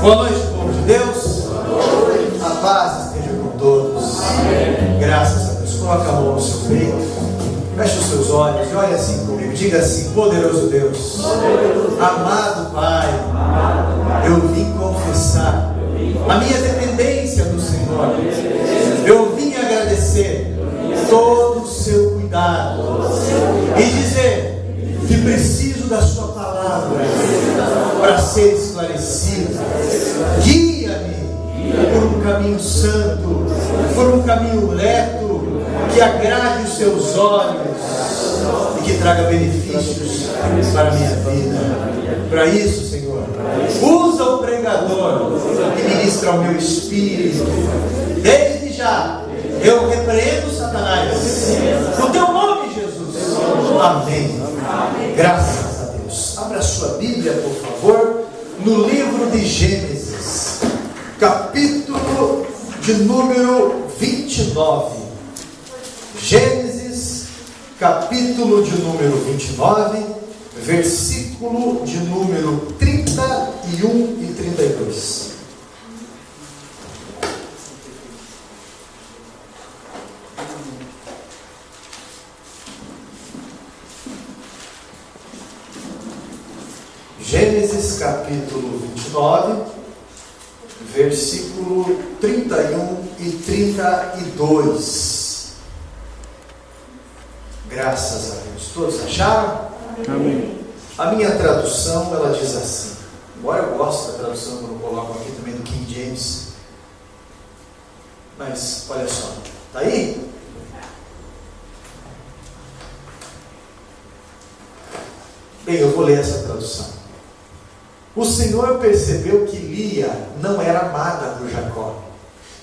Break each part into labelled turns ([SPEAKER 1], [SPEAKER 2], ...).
[SPEAKER 1] Boa noite, povo de Deus. A paz esteja com todos. Graças a Deus. Coloque a mão no seu peito, feche os seus olhos e olhe assim comigo. Diga assim: poderoso Deus, amado Pai, eu vim confessar a minha dependência do Senhor. Eu vim agradecer todo o seu cuidado e dizer que preciso da sua palavra para ser esclarecido. Guia-me por um caminho santo, por um caminho reto, que agrade os seus olhos e que traga benefícios para a minha vida. Para isso, Senhor, usa o pregador que ministra ao meu espírito. Desde já eu repreendo Satanás no teu nome, Jesus. Amém. Graças a Deus. Abra sua Bíblia, por favor, no livro de Gênesis, capítulo de número 29. Gênesis, capítulo de número 29, versículo de número 31 e 32. Gênesis capítulo 29, versículo 31 e 32. Graças a Deus. Todos acharam?
[SPEAKER 2] Amém.
[SPEAKER 1] A minha tradução, ela diz assim, embora eu goste da tradução que eu coloco aqui também do King James, mas olha só, tá aí? Bem, eu vou ler essa tradução. O Senhor percebeu que Lia não era amada por Jacó,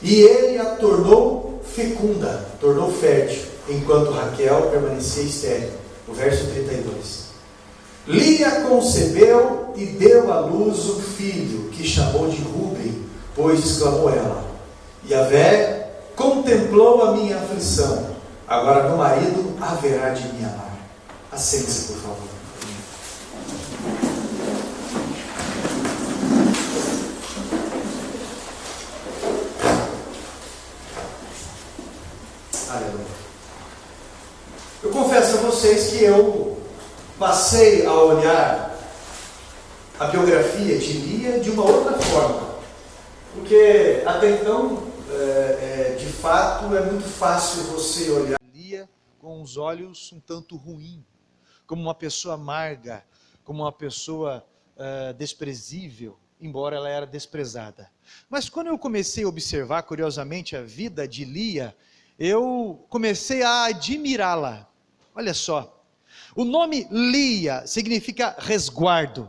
[SPEAKER 1] e ele a tornou fecunda, tornou fértil, enquanto Raquel permanecia estéril. O verso 32. Lia concebeu e deu à luz um filho, que chamou de Ruben, pois exclamou ela: Yahvé contemplou a minha aflição, agora meu marido haverá de me amar. Assente-se, por favor. Eu confesso a vocês que eu passei a olhar a biografia de Lia de uma outra forma, porque até então, de fato, é muito fácil você olhar Lia com os olhos um tanto ruim, como uma pessoa amarga, como uma pessoa desprezível, embora ela era desprezada. Mas quando eu comecei a observar, curiosamente, a vida de Lia, eu comecei a admirá-la. Olha só, o nome Lia significa resguardo.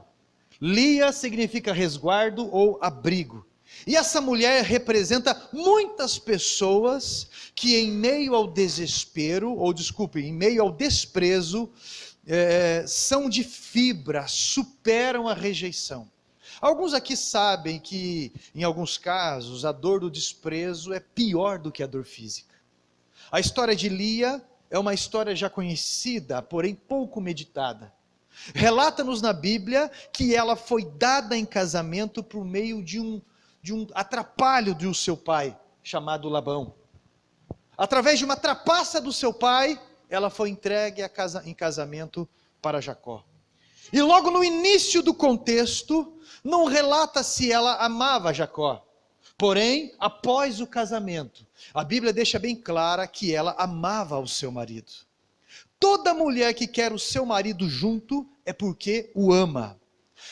[SPEAKER 1] Lia significa resguardo ou abrigo. E essa mulher representa muitas pessoas que em meio ao desespero, em meio ao desprezo, são de fibra, superam a rejeição. Alguns aqui sabem que, em alguns casos, a dor do desprezo é pior do que a dor física. A história de Lia é uma história já conhecida, porém pouco meditada. Relata-nos na Bíblia que ela foi dada em casamento por meio de um atrapalho do seu pai, chamado Labão. Através de uma trapaça do seu pai, ela foi entregue em casamento para Jacó. E logo no início do contexto, não relata se ela amava Jacó. Porém, após o casamento, a Bíblia deixa bem clara que ela amava o seu marido. Toda mulher que quer o seu marido junto é porque o ama.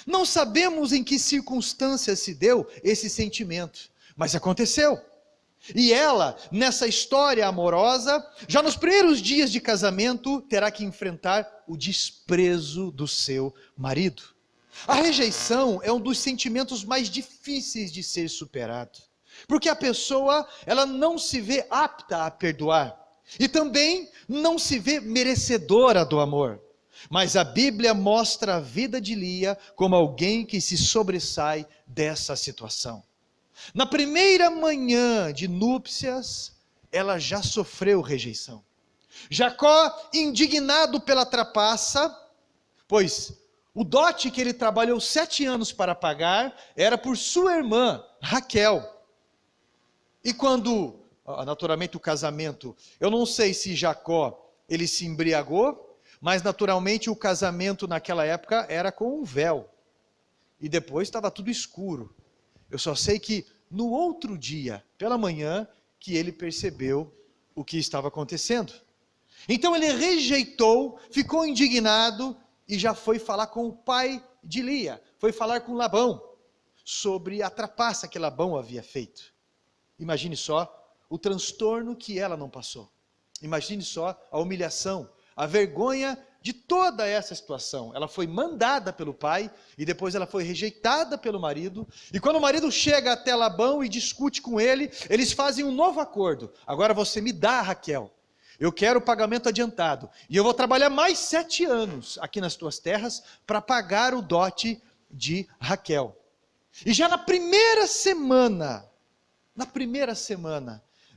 [SPEAKER 1] Não sabemos em que circunstâncias se deu esse sentimento, mas aconteceu. E ela, nessa história amorosa, já nos primeiros dias de casamento, terá que enfrentar o desprezo do seu marido. A rejeição é um dos sentimentos mais difíceis de ser superado, porque a pessoa, ela não se vê apta a perdoar, e também não se vê merecedora do amor. Mas a Bíblia mostra a vida de Lia como alguém que se sobressai dessa situação. Na primeira manhã de núpcias, ela já sofreu rejeição. Jacó, indignado pela trapaça, pois O dote que ele trabalhou 7 anos para pagar era por sua irmã, Raquel. E quando, naturalmente o casamento, eu não sei se Jacó, ele se embriagou, mas naturalmente o casamento naquela época era com um véu. E depois estava tudo escuro. Eu só sei que no outro dia, pela manhã, que ele percebeu o que estava acontecendo. Então ele rejeitou, ficou indignado e já foi falar com o pai de Lia, foi falar com Labão sobre a trapaça que Labão havia feito. Imagine só o transtorno que ela não passou. Imagine só a humilhação, a vergonha de toda essa situação. Ela foi mandada pelo pai e depois ela foi rejeitada pelo marido. E quando o marido chega até Labão e discute com ele, eles fazem um novo acordo. Agora você me dá, Raquel. Eu quero o pagamento adiantado. E eu vou trabalhar mais 7 anos aqui nas tuas terras para pagar o dote de Raquel. E já na primeira semana,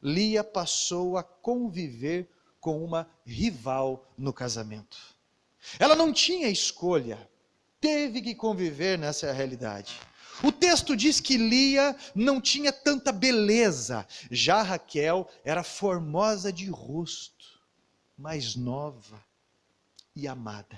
[SPEAKER 1] Lia passou a conviver com uma rival no casamento. Ela não tinha escolha, teve que conviver nessa realidade. O texto diz que Lia não tinha tanta beleza, já Raquel era formosa de rosto, mais nova e amada.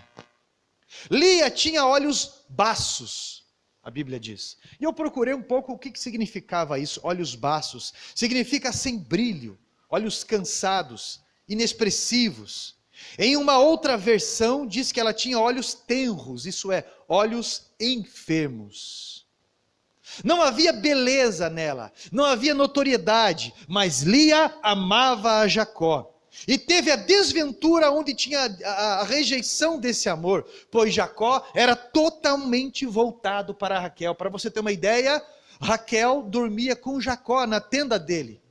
[SPEAKER 1] Lia tinha olhos baços, a Bíblia diz. E eu procurei um pouco o que significava isso, olhos baços. Significa sem brilho, olhos cansados, inexpressivos. Em uma outra versão diz que ela tinha olhos tenros, isso é, olhos enfermos. Não havia beleza nela, não havia notoriedade, mas Lia amava a Jacó. E teve a desventura onde tinha a rejeição desse amor, pois Jacó era totalmente voltado para Raquel. Para você ter uma ideia, Raquel dormia com Jacó na tenda dele,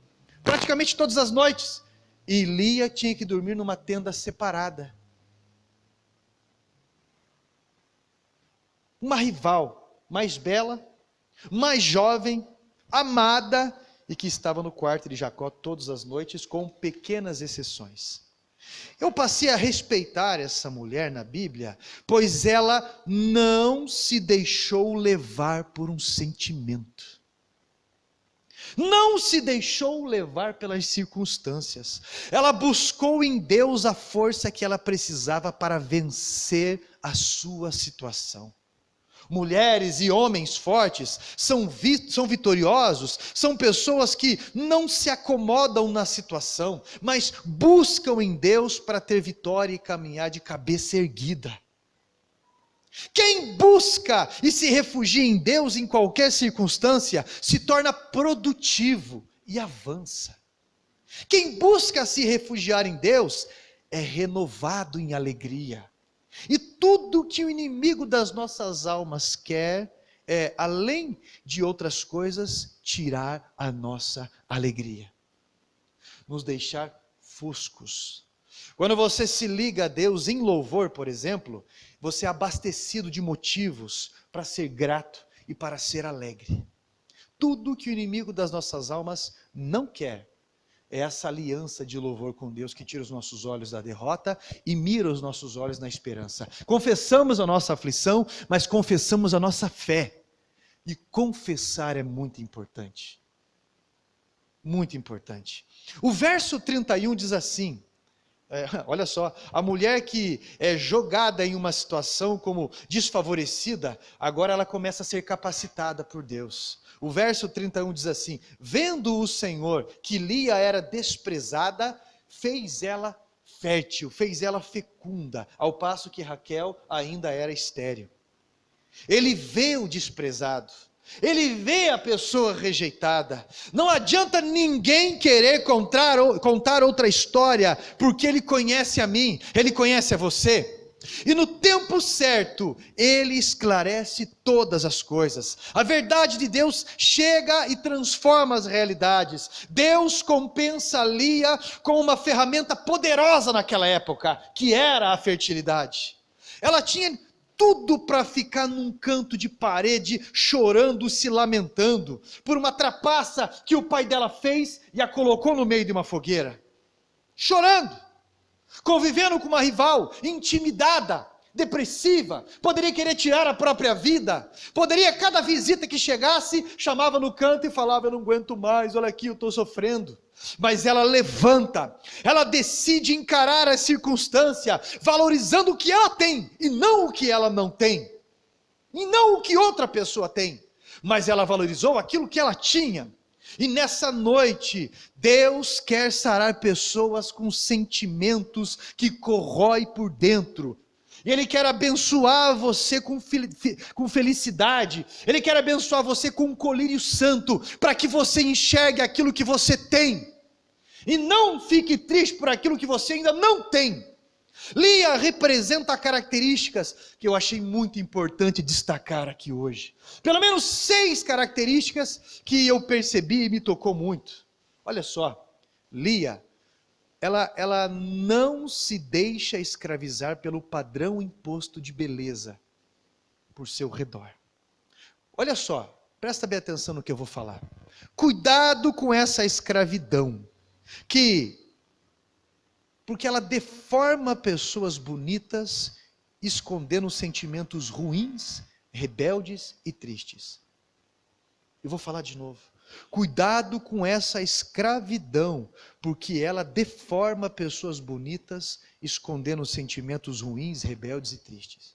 [SPEAKER 1] praticamente todas as noites. E Lia tinha que dormir numa tenda separada. Uma rival, mais bela, mais jovem, amada, e que estava no quarto de Jacó todas as noites, com pequenas exceções. Eu passei a respeitar essa mulher na Bíblia, pois ela não se deixou levar por um sentimento. Não se deixou levar pelas circunstâncias. Ela buscou em Deus a força que ela precisava para vencer a sua situação. Mulheres e homens fortes são vitoriosos, são pessoas que não se acomodam na situação, mas buscam em Deus para ter vitória e caminhar de cabeça erguida. Quem busca e se refugia em Deus em qualquer circunstância, se torna produtivo e avança. Quem busca se refugiar em Deus, é renovado em alegria. E tudo que o inimigo das nossas almas quer, é, além de outras coisas, tirar a nossa alegria. Nos deixar foscos. Quando você se liga a Deus em louvor, por exemplo, você é abastecido de motivos para ser grato e para ser alegre. Tudo que o inimigo das nossas almas não quer é essa aliança de louvor com Deus que tira os nossos olhos da derrota e mira os nossos olhos na esperança. Confessamos a nossa aflição, mas confessamos a nossa fé. E confessar é muito importante. Muito importante. O verso 31 diz assim, olha só, a mulher que é jogada em uma situação como desfavorecida, agora ela começa a ser capacitada por Deus. O verso 31 diz assim: vendo o Senhor que Lia era desprezada, fez ela fértil, fez ela fecunda, ao passo que Raquel ainda era estéril. Ele vê o desprezado, ele vê a pessoa rejeitada. Não adianta ninguém querer contar outra história, porque ele conhece a mim, ele conhece a você. E no tempo certo, ele esclarece todas as coisas. A verdade de Deus chega e transforma as realidades. Deus compensa Lia com uma ferramenta poderosa naquela época, que era a fertilidade. Ela tinha tudo para ficar num canto de parede, chorando, se lamentando, por uma trapaça que o pai dela fez e a colocou no meio de uma fogueira. Chorando, convivendo com uma rival, intimidada, depressiva, poderia querer tirar a própria vida, poderia, cada visita que chegasse, chamava no canto e falava: eu não aguento mais, olha aqui, eu estou sofrendo. Mas ela levanta, ela decide encarar a circunstância, valorizando o que ela tem, e não o que ela não tem, e não o que outra pessoa tem, mas ela valorizou aquilo que ela tinha. E nessa noite, Deus quer sarar pessoas com sentimentos que corroem por dentro. Ele quer abençoar você com felicidade. Ele quer abençoar você com um colírio santo, para que você enxergue aquilo que você tem, e não fique triste por aquilo que você ainda não tem. Lia representa características que eu achei muito importante destacar aqui hoje. Pelo menos 6 características que eu percebi e me tocou muito. Olha só, Lia, ela não se deixa escravizar pelo padrão imposto de beleza por seu redor. Olha só, presta bem atenção no que eu vou falar. Cuidado com essa escravidão, porque ela deforma pessoas bonitas, escondendo sentimentos ruins, rebeldes e tristes. Eu vou falar de novo. Cuidado com essa escravidão, porque ela deforma pessoas bonitas, escondendo sentimentos ruins, rebeldes e tristes.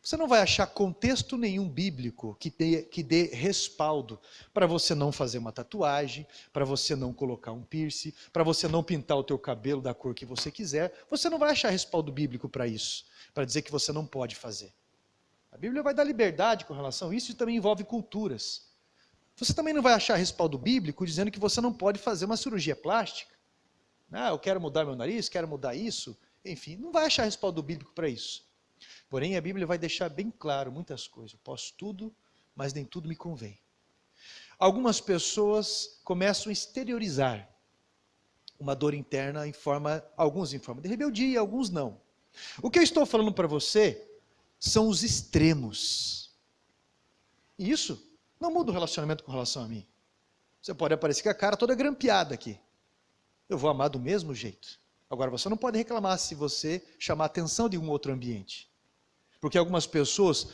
[SPEAKER 1] Você não vai achar contexto nenhum bíblico que dê respaldo para você não fazer uma tatuagem, para você não colocar um piercing, para você não pintar o teu cabelo da cor que você quiser. Você não vai achar respaldo bíblico para isso, para dizer que você não pode fazer. A Bíblia vai dar liberdade com relação a isso, e também envolve culturas. Você também não vai achar respaldo bíblico dizendo que você não pode fazer uma cirurgia plástica. Eu quero mudar meu nariz, quero mudar isso. Enfim, não vai achar respaldo bíblico para isso. Porém, a Bíblia vai deixar bem claro muitas coisas. Eu posso tudo, mas nem tudo me convém. Algumas pessoas começam a exteriorizar uma dor interna, alguns em forma de rebeldia, alguns não. O que eu estou falando para você são os extremos. E isso não muda o relacionamento com relação a mim. Você pode aparecer com a cara toda grampeada aqui. Eu vou amar do mesmo jeito. Agora, você não pode reclamar se você chamar a atenção de um outro ambiente. Porque algumas pessoas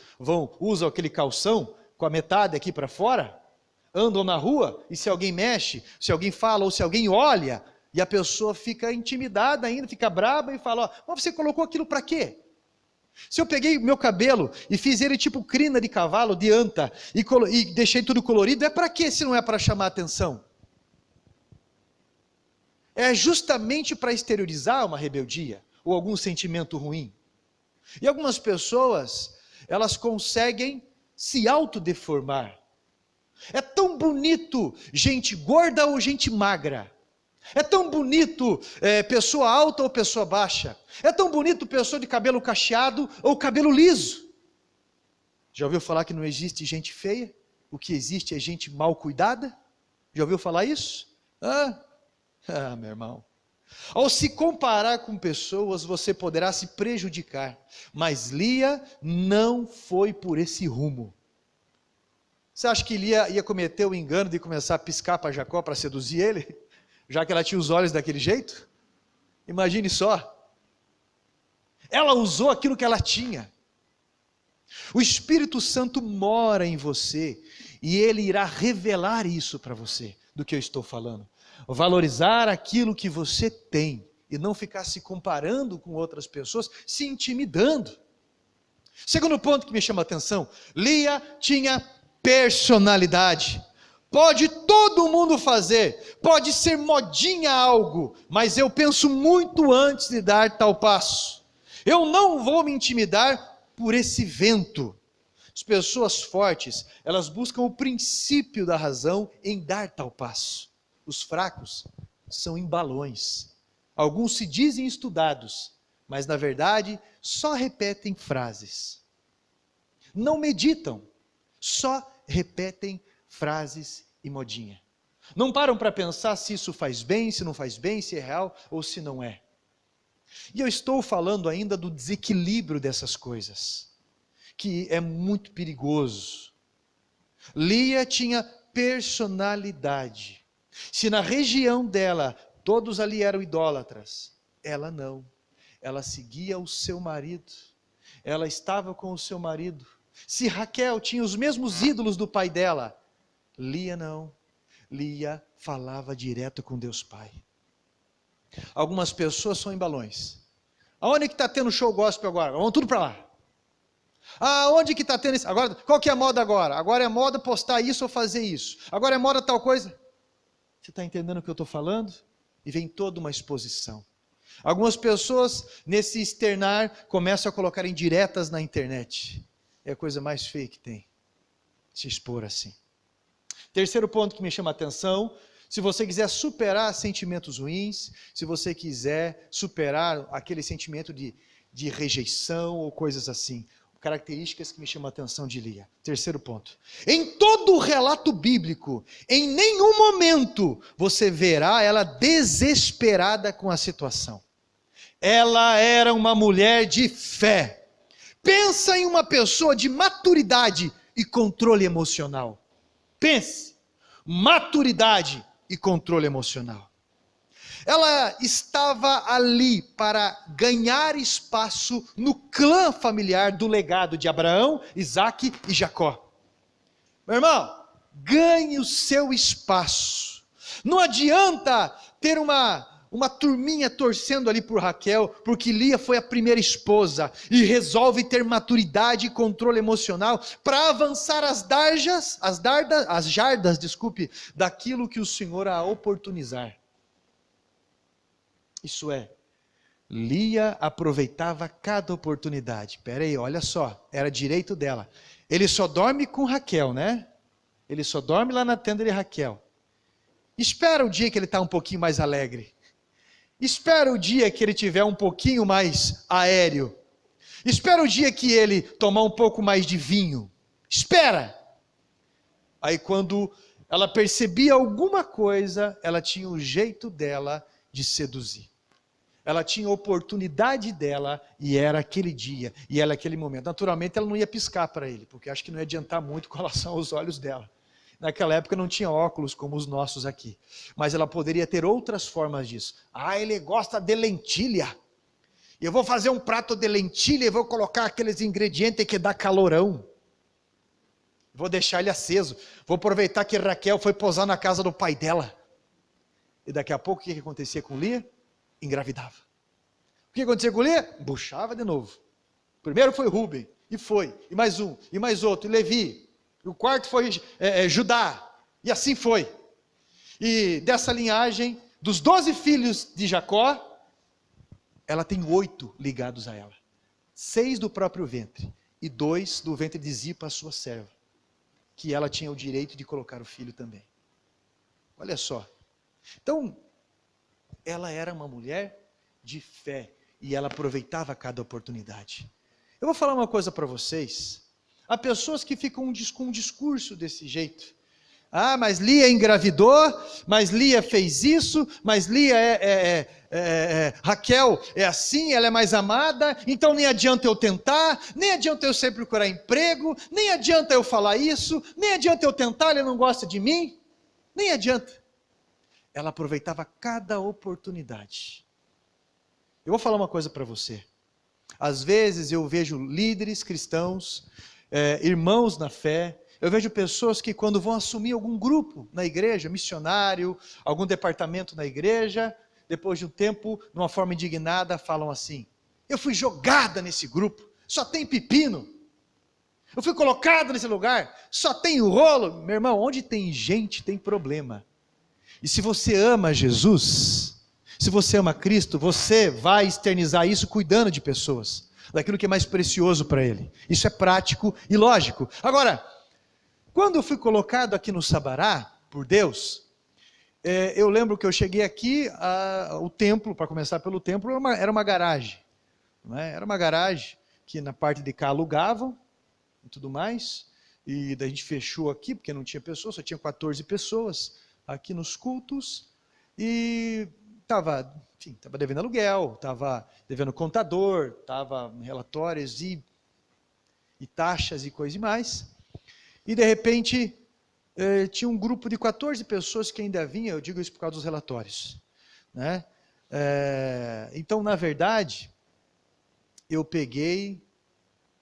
[SPEAKER 1] usam aquele calção com a metade aqui para fora, andam na rua, e se alguém mexe, se alguém fala ou se alguém olha, e a pessoa fica intimidada ainda, fica braba e fala: mas você colocou aquilo para quê? Se eu peguei meu cabelo e fiz ele tipo crina de cavalo, de anta, e deixei tudo colorido, é para quê se não é para chamar atenção? É justamente para exteriorizar uma rebeldia, ou algum sentimento ruim. E algumas pessoas, elas conseguem se autodeformar. É tão bonito gente gorda ou gente magra. É tão bonito pessoa alta ou pessoa baixa. É tão bonito pessoa de cabelo cacheado ou cabelo liso. Já ouviu falar que não existe gente feia? O que existe é gente mal cuidada? Já ouviu falar isso? Meu irmão. Ao se comparar com pessoas, você poderá se prejudicar. Mas Lia não foi por esse rumo. Você acha que Lia ia cometer o engano de começar a piscar para Jacó para seduzir ele? Já que ela tinha os olhos daquele jeito? Imagine só. Ela usou aquilo que ela tinha. O Espírito Santo mora em você, e Ele irá revelar isso para você, do que eu estou falando. Valorizar aquilo que você tem, e não ficar se comparando com outras pessoas, se intimidando. Segundo ponto que me chama a atenção: Lia tinha personalidade. Pode todo mundo fazer, pode ser modinha algo, mas eu penso muito antes de dar tal passo. Eu não vou me intimidar por esse vento. As pessoas fortes, elas buscam o princípio da razão em dar tal passo. Os fracos são embalões. Alguns se dizem estudados, mas na verdade só repetem frases. Não meditam, só repetem frases e modinha. Não param para pensar se isso faz bem, se não faz bem, se é real ou se não é. E eu estou falando ainda do desequilíbrio dessas coisas, que é muito perigoso. Lia tinha personalidade. Se na região dela todos ali eram idólatras, ela não. Ela seguia o seu marido. ela estava com o seu marido. Se Raquel tinha os mesmos ídolos do pai dela, Lia não. Lia falava direto com Deus Pai. Algumas pessoas são em balões. Aonde que está tendo show gospel agora? Vamos tudo para lá. Aonde que está tendo isso? Agora, qual que é a moda agora? Agora é moda postar isso ou fazer isso. Agora é moda tal coisa. Você está entendendo o que eu estou falando? E vem toda uma exposição. Algumas pessoas, nesse externar, começam a colocar indiretas na internet. É a coisa mais feia que tem. Se expor assim. Terceiro ponto que me chama a atenção. Se você quiser superar sentimentos ruins, se você quiser superar aquele sentimento de rejeição ou coisas assim, características que me chamam a atenção de Lia. Terceiro ponto. Em todo o relato bíblico, em nenhum momento você verá ela desesperada com a situação. Ela era uma mulher de fé. Pensa em uma pessoa de maturidade e controle emocional. Pense, maturidade e controle emocional. Ela estava ali para ganhar espaço no clã familiar do legado de Abraão, Isaque e Jacó. Meu irmão, ganhe o seu espaço. Não adianta ter uma turminha torcendo ali por Raquel, porque Lia foi a primeira esposa e resolve ter maturidade e controle emocional para avançar as jardas, daquilo que o Senhor a oportunizar. Isso é, Lia aproveitava cada oportunidade. Espera aí, olha só, era direito dela. Ele só dorme com Raquel, né? Ele só dorme lá na tenda de Raquel. Espera o dia que ele está um pouquinho mais alegre. Espera o dia que ele tiver um pouquinho mais aéreo. Espera o dia que ele tomar um pouco mais de vinho. Espera. Aí quando ela percebia alguma coisa, ela tinha o jeito dela de seduzir. Ela tinha a oportunidade dela, e era aquele dia, e era aquele momento. Naturalmente ela não ia piscar para ele, porque acho que não ia adiantar muito com relação aos olhos dela. Naquela época não tinha óculos como os nossos aqui. Mas ela poderia ter outras formas disso. Ele gosta de lentilha. Eu vou fazer um prato de lentilha e vou colocar aqueles ingredientes que dá calorão. Vou deixar ele aceso. Vou aproveitar que Raquel foi posar na casa do pai dela. E daqui a pouco o que acontecia com Lia? Engravidava. O que acontecia com Lia? Buchava de novo. Primeiro foi Rúben, e mais um, e mais outro, e Levi. E o quarto foi Judá. E assim foi. E dessa linhagem, dos 12 filhos de Jacó, ela tem 8 ligados a ela. 6 do próprio ventre, e 2 do ventre de Zipa, a sua serva. Que ela tinha o direito de colocar o filho também. Olha só. Então, ela era uma mulher de fé, e ela aproveitava cada oportunidade. Eu vou falar uma coisa para vocês. Há pessoas que ficam com um discurso desse jeito. Mas Lia engravidou, mas Lia fez isso, mas Lia Raquel é assim, ela é mais amada, então nem adianta eu tentar, nem adianta eu sempre procurar emprego, nem adianta eu falar isso, nem adianta eu tentar, ele não gosta de mim, nem adianta. Ela aproveitava cada oportunidade. Eu vou falar uma coisa para você. Às vezes eu vejo líderes cristãos, irmãos na fé, eu vejo pessoas que quando vão assumir algum grupo na igreja, missionário, algum departamento na igreja, depois de um tempo, de uma forma indignada, falam assim: eu fui jogada nesse grupo, só tem pepino. Eu fui colocado nesse lugar, só tem rolo. Meu irmão, onde tem gente, tem problema. E se você ama Jesus, se você ama Cristo, você vai externizar isso cuidando de pessoas, daquilo que é mais precioso para Ele. Isso é prático e lógico. Agora, quando eu fui colocado aqui no Sabará, por Deus, eu lembro que eu cheguei aqui, o templo, para começar pelo templo, era uma garagem. Não é? Era uma garagem que na parte de cá alugavam e tudo mais, e daí a gente fechou aqui, porque não tinha pessoas, só tinha 14 pessoas aqui nos cultos, e estava devendo aluguel, estava devendo contador, estava relatórios e taxas e coisa e mais. E de repente, tinha um grupo de 14 pessoas que ainda vinha, eu digo isso por causa dos relatórios. Né? Então, na verdade, eu peguei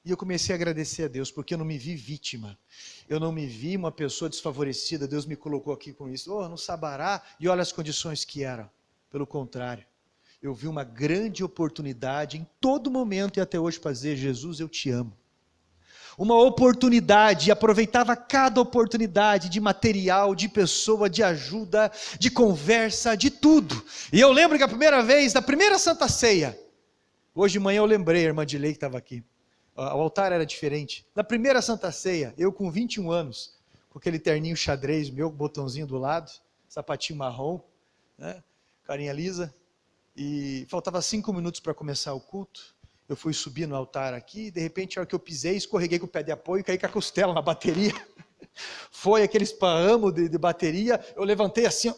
[SPEAKER 1] E eu comecei a agradecer a Deus, porque eu não me vi vítima. Eu não me vi uma pessoa desfavorecida. Deus me colocou aqui com isso. No Sabará, e olha as condições que eram. Pelo contrário, eu vi uma grande oportunidade em todo momento e até hoje para dizer: Jesus, eu te amo. Uma oportunidade, e aproveitava cada oportunidade de material, de pessoa, de ajuda, de conversa, de tudo. E eu lembro que a primeira vez, da primeira Santa Ceia, hoje de manhã eu lembrei, a irmã de Lei que estava aqui, o altar era diferente. Na primeira Santa Ceia, eu com 21 anos, com aquele terninho xadrez meu, botãozinho do lado, sapatinho marrom, né, carinha lisa, e faltava 5 minutos para começar o culto. Eu fui subir no altar aqui, e de repente, a hora que eu pisei, escorreguei com o pé de apoio e caí com a costela na bateria. Foi aquele esparramo de bateria, eu levantei assim, ó,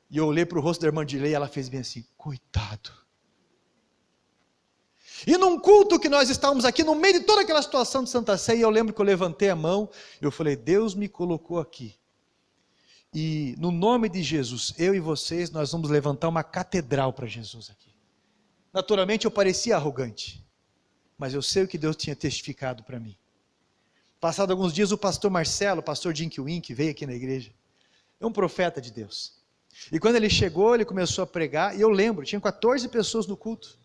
[SPEAKER 1] e eu olhei para o rosto da irmã de Lei, e ela fez bem assim: coitado. E num culto que nós estávamos aqui, no meio de toda aquela situação de Santa Ceia, eu lembro que eu levantei a mão, eu falei: Deus me colocou aqui. E no nome de Jesus, eu e vocês, nós vamos levantar uma catedral para Jesus aqui. Naturalmente eu parecia arrogante, mas eu sei o que Deus tinha testificado para mim. Passado alguns dias, o pastor Marcelo, o pastor Dinky Wink, veio aqui na igreja. É um profeta de Deus. E quando ele chegou, ele começou a pregar, e eu lembro, tinha 14 pessoas no culto.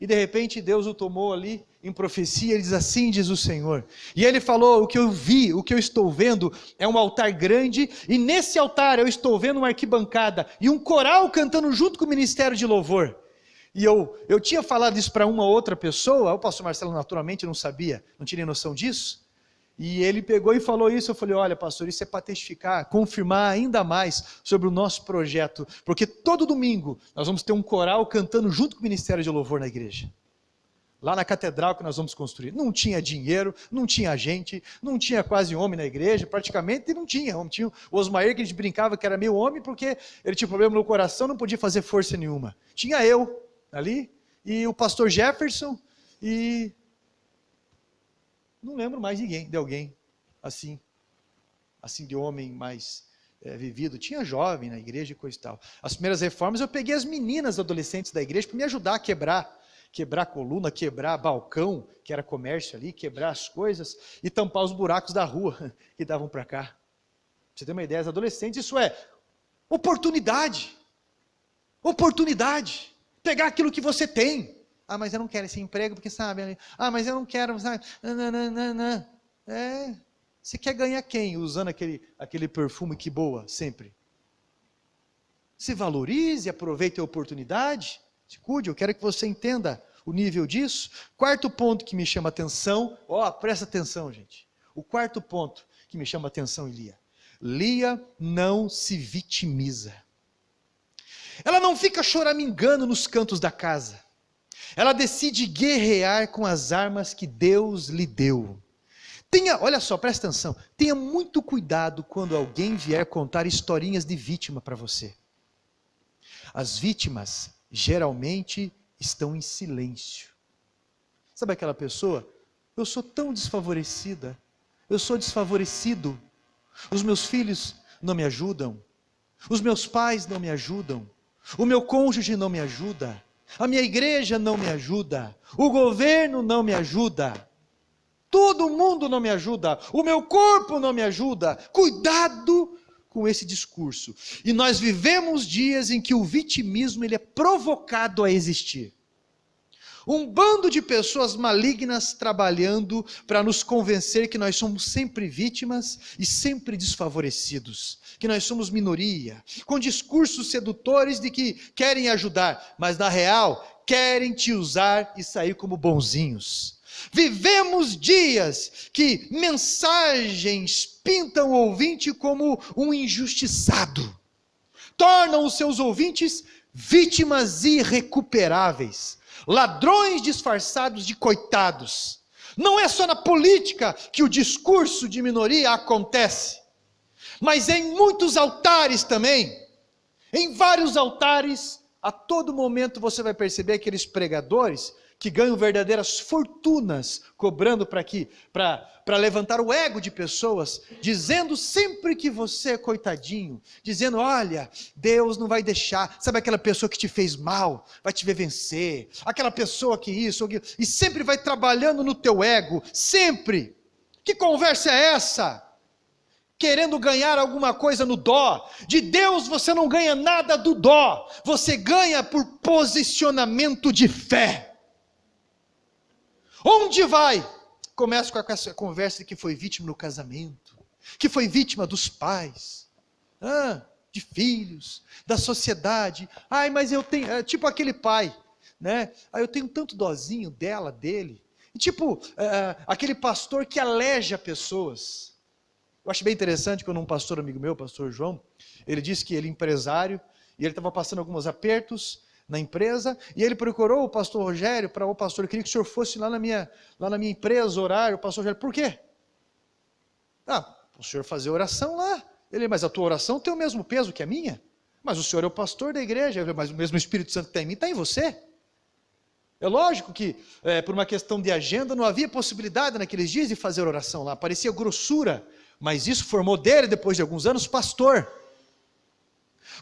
[SPEAKER 1] E de repente Deus o tomou ali em profecia, ele diz: assim diz o Senhor. E ele falou: o que eu vi, o que eu estou vendo é um altar grande, e nesse altar eu estou vendo uma arquibancada e um coral cantando junto com o ministério de louvor. E eu tinha falado isso para uma outra pessoa, o pastor Marcelo naturalmente não sabia, não tinha noção disso. E ele pegou e falou isso, eu falei: olha pastor, isso é para testificar, confirmar ainda mais sobre o nosso projeto, porque todo domingo nós vamos ter um coral cantando junto com o Ministério de Louvor na igreja, lá na catedral que nós vamos construir. Não tinha dinheiro, não tinha gente, não tinha quase homem na igreja, praticamente não tinha homem. Tinha o Osmair, que a gente brincava que era meio homem, porque ele tinha problema no coração, não podia fazer força nenhuma. Tinha eu ali, e o pastor Jefferson, e não lembro mais de alguém assim de homem mais vivido. Tinha jovem na igreja e coisa e tal. As primeiras reformas eu peguei as meninas adolescentes da igreja para me ajudar a quebrar coluna, quebrar balcão, que era comércio ali, quebrar as coisas e tampar os buracos da rua que davam para cá. Pra você ter uma ideia, os adolescentes, isso é oportunidade, pegar aquilo que você tem. Mas eu não quero esse emprego, porque sabe, mas eu não quero, sabe, não. Você quer ganhar quem usando aquele perfume que boa, sempre? Se valorize, aproveite a oportunidade, se cuide, eu quero que você entenda o nível disso. Quarto ponto que me chama a atenção, presta atenção gente, o quarto ponto que me chama a atenção em Lia. Lia não se vitimiza, ela não fica choramingando nos cantos da casa, ela decide guerrear com as armas que Deus lhe deu. Olha só, presta atenção, tenha muito cuidado quando alguém vier contar historinhas de vítima para você. As vítimas geralmente estão em silêncio. Sabe aquela pessoa? Eu sou tão desfavorecida, eu sou desfavorecido, os meus filhos não me ajudam, os meus pais não me ajudam, o meu cônjuge não me ajuda, a minha igreja não me ajuda, o governo não me ajuda, todo mundo não me ajuda, o meu corpo não me ajuda. Cuidado com esse discurso. E nós vivemos dias em que o vitimismo ele é provocado a existir. Um bando de pessoas malignas trabalhando para nos convencer que nós somos sempre vítimas e sempre desfavorecidos, que nós somos minoria, com discursos sedutores de que querem ajudar, mas na real querem te usar e sair como bonzinhos. Vivemos dias que mensagens pintam o ouvinte como um injustiçado, tornam os seus ouvintes vítimas irrecuperáveis, ladrões disfarçados de coitados. Não é só na política que o discurso de minoria acontece, mas em muitos altares também. Em vários altares, a todo momento você vai perceber aqueles pregadores que ganham verdadeiras fortunas, cobrando para levantar o ego de pessoas, dizendo sempre que você é coitadinho, dizendo, olha, Deus não vai deixar, sabe aquela pessoa que te fez mal, vai te ver vencer, aquela pessoa que isso, e sempre vai trabalhando no teu ego, sempre. Que conversa é essa? Querendo ganhar alguma coisa no dó. De Deus você não ganha nada do dó, você ganha por posicionamento de fé. Onde vai? Começa com essa conversa de que foi vítima no casamento, que foi vítima dos pais, de filhos, da sociedade. Ai, mas eu tenho, tipo aquele pai, né? Eu tenho tanto dozinho dela, dele. E tipo, aquele pastor que aleja pessoas. Eu acho bem interessante quando um pastor amigo meu, o pastor João, ele disse que ele é empresário, e ele estava passando alguns apertos na empresa, e ele procurou o pastor Rogério, para o pastor, eu queria que o senhor fosse lá na minha empresa orar. O pastor Rogério, por quê? O senhor fazer oração lá. Ele, mas a tua oração tem o mesmo peso que a minha? Mas o senhor é o pastor da igreja, mas o mesmo Espírito Santo que está em mim, está em você. É lógico que, por uma questão de agenda, não havia possibilidade naqueles dias de fazer oração lá, parecia grossura, mas isso formou dele, depois de alguns anos, pastor.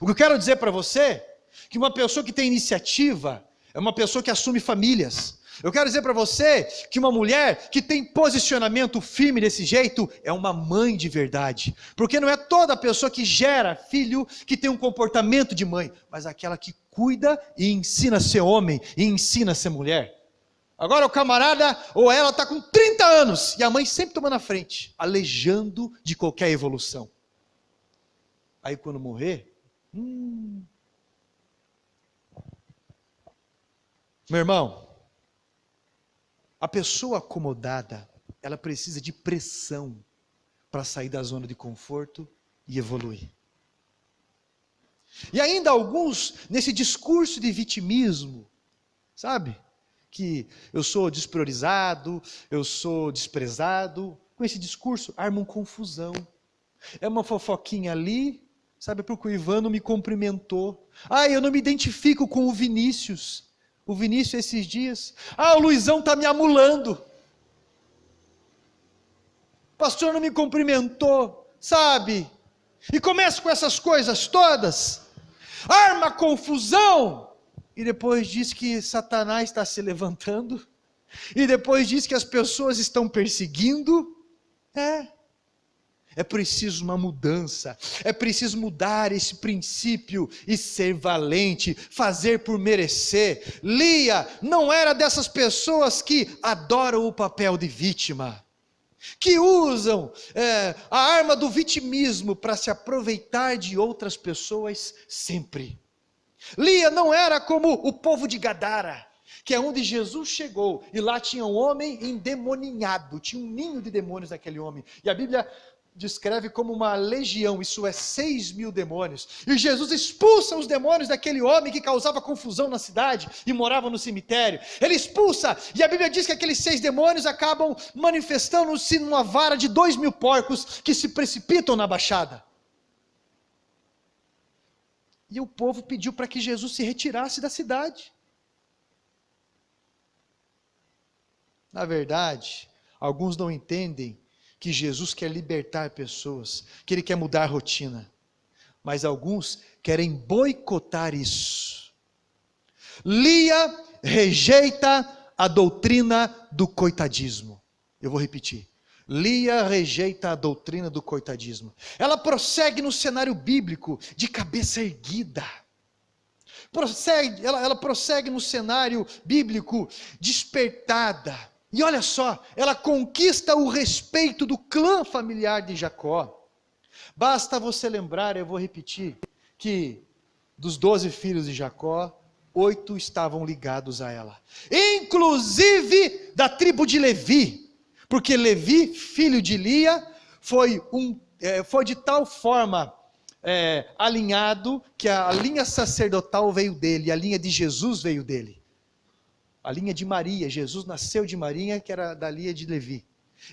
[SPEAKER 1] O que eu quero dizer para você, que uma pessoa que tem iniciativa, é uma pessoa que assume famílias. Eu quero dizer para você, que uma mulher que tem posicionamento firme desse jeito, é uma mãe de verdade. Porque não é toda pessoa que gera filho, que tem um comportamento de mãe, mas aquela que cuida e ensina a ser homem, e ensina a ser mulher. Agora o camarada, ou ela está com 30 anos, e a mãe sempre tomando na frente, alejando de qualquer evolução. Aí quando morrer, meu irmão, a pessoa acomodada, ela precisa de pressão, para sair da zona de conforto e evoluir. E ainda alguns, nesse discurso de vitimismo, sabe? Que eu sou despriorizado, eu sou desprezado, com esse discurso armam confusão. É uma fofoquinha ali, sabe, porque o Ivano me cumprimentou. Eu não me identifico com o Vinícius. O Vinícius esses dias. O Luizão está me amulando. O pastor não me cumprimentou, sabe? E começa com essas coisas todas. Arma confusão. E depois diz que Satanás está se levantando. E depois diz que as pessoas estão perseguindo. É preciso uma mudança. É preciso mudar esse princípio e ser valente. Fazer por merecer. Lia não era dessas pessoas que adoram o papel de vítima. Que usam a arma do vitimismo para se aproveitar de outras pessoas sempre. Lia não era como o povo de Gadara, que é onde Jesus chegou, e lá tinha um homem endemoninhado, tinha um ninho de demônios naquele homem, e a Bíblia descreve como uma legião, isso é 6.000 demônios, e Jesus expulsa os demônios daquele homem que causava confusão na cidade, e morava no cemitério. Ele expulsa, e a Bíblia diz que aqueles 6 demônios acabam manifestando-se numa vara de 2.000 porcos, que se precipitam na baixada. E o povo pediu para que Jesus se retirasse da cidade. Na verdade, alguns não entendem que Jesus quer libertar pessoas, que Ele quer mudar a rotina. Mas alguns querem boicotar isso. Lia rejeita a doutrina do coitadismo. Eu vou repetir. Lia rejeita a doutrina do coitadismo. Ela prossegue no cenário bíblico de cabeça erguida. Ela prossegue no cenário bíblico despertada. E olha só, ela conquista o respeito do clã familiar de Jacó. Basta você lembrar, eu vou repetir, que dos 12 filhos de Jacó, 8 estavam ligados a ela. Inclusive da tribo de Levi. Porque Levi, filho de Lia, foi de tal forma alinhado, que a linha sacerdotal veio dele, a linha de Jesus veio dele. A linha de Maria, Jesus nasceu de Maria, que era da linha de Levi.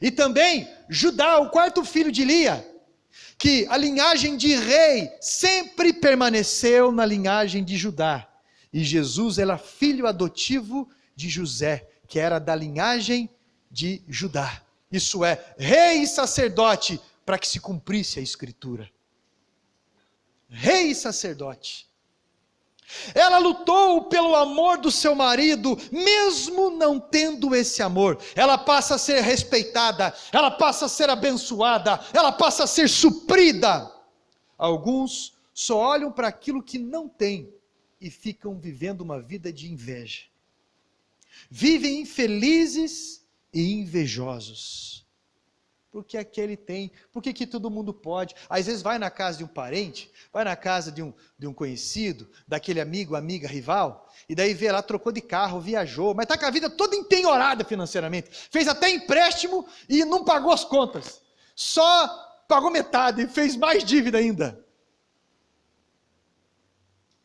[SPEAKER 1] E também Judá, o 4º filho de Lia, que a linhagem de rei sempre permaneceu na linhagem de Judá. E Jesus era filho adotivo de José, que era da linhagem de Judá. Isso é, rei e sacerdote, para que se cumprisse a Escritura. Rei e sacerdote. Ela lutou pelo amor do seu marido, mesmo não tendo esse amor. Ela passa a ser respeitada, ela passa a ser abençoada, ela passa a ser suprida. Alguns só olham para aquilo que não tem e ficam vivendo uma vida de inveja. Vivem infelizes e invejosos. Porque aquele tem, porque que todo mundo pode. Às vezes vai na casa de um parente, vai na casa de um conhecido, daquele amigo, amiga, rival, e daí vê lá, trocou de carro, viajou, mas está com a vida toda empenhorada financeiramente, fez até empréstimo e não pagou as contas, só pagou metade, fez mais dívida ainda.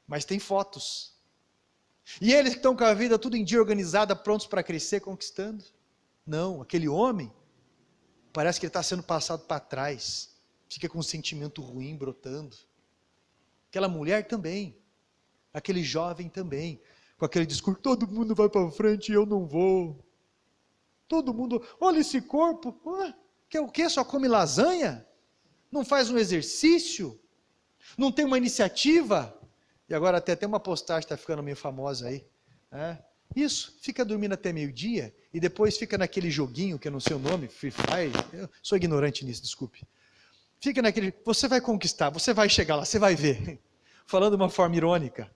[SPEAKER 1] Mas tem fotos. E eles que estão com a vida tudo em dia organizada, prontos para crescer, conquistando. Não, aquele homem, parece que ele está sendo passado para trás, fica com um sentimento ruim brotando. Aquela mulher também, aquele jovem também, com aquele discurso, todo mundo vai para frente e eu não vou. Todo mundo, olha esse corpo, quer o quê? Só come lasanha? Não faz um exercício? Não tem uma iniciativa? E agora até tem uma postagem que está ficando meio famosa aí. Isso, fica dormindo até meio-dia e depois fica naquele joguinho que eu não sei o nome, Free Fire, eu sou ignorante nisso, desculpe. Fica naquele, você vai conquistar, você vai chegar lá, você vai ver. Falando de uma forma irônica.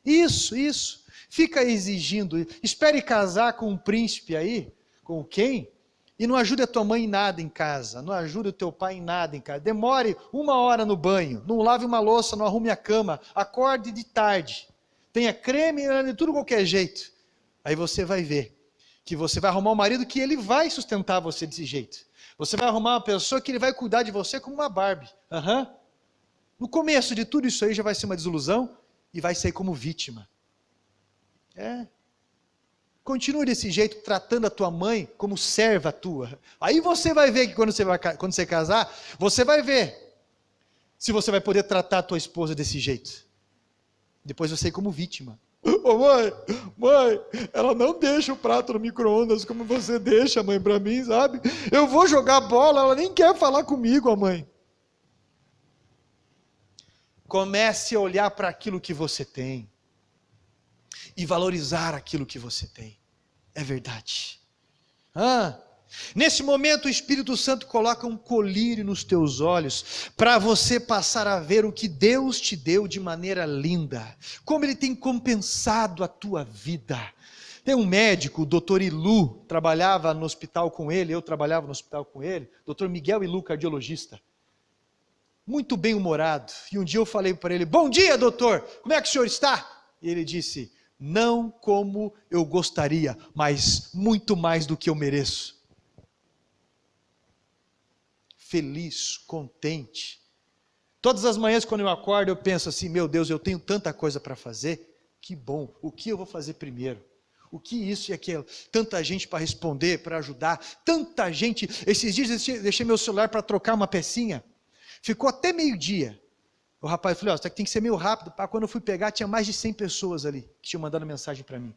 [SPEAKER 1] Isso. Fica exigindo, espere casar com um príncipe aí, com quem? E não ajude a tua mãe em nada em casa, não ajude o teu pai em nada em casa. Demore 1 hora no banho, não lave uma louça, não arrume a cama, acorde de tarde. Tenha creme de tudo qualquer jeito. Aí você vai ver que você vai arrumar um marido que ele vai sustentar você desse jeito. Você vai arrumar uma pessoa que ele vai cuidar de você como uma Barbie. No começo de tudo isso aí já vai ser uma desilusão e vai sair como vítima. Continue desse jeito, tratando a tua mãe como serva tua. Aí você vai ver que quando você casar, você vai ver se você vai poder tratar a tua esposa desse jeito. Depois você como vítima. Mãe, ela não deixa o prato no micro-ondas como você deixa, mãe, para mim, sabe? Eu vou jogar bola, ela nem quer falar comigo, a mãe. Comece a olhar para aquilo que você tem e valorizar aquilo que você tem. É verdade. Nesse momento o Espírito Santo coloca um colírio nos teus olhos, para você passar a ver o que Deus te deu de maneira linda, como Ele tem compensado a tua vida. Tem um médico, o Dr. Ilu, trabalhava no hospital com ele, eu trabalhava no hospital com ele, Dr. Miguel Ilu, cardiologista, muito bem humorado, e um dia eu falei para ele, bom dia doutor, como é que o senhor está? E ele disse, não como eu gostaria, mas muito mais do que eu mereço. Feliz, contente. Todas as manhãs quando eu acordo eu penso assim, meu Deus, eu tenho tanta coisa para fazer, que bom, o que eu vou fazer primeiro? O que isso e aquilo? Tanta gente para responder, para ajudar, tanta gente. Esses dias eu deixei meu celular para trocar uma pecinha, ficou até meio-dia. O rapaz falou, você tem que ser meio rápido, quando eu fui pegar tinha mais de 100 pessoas ali, que tinham mandado mensagem para mim.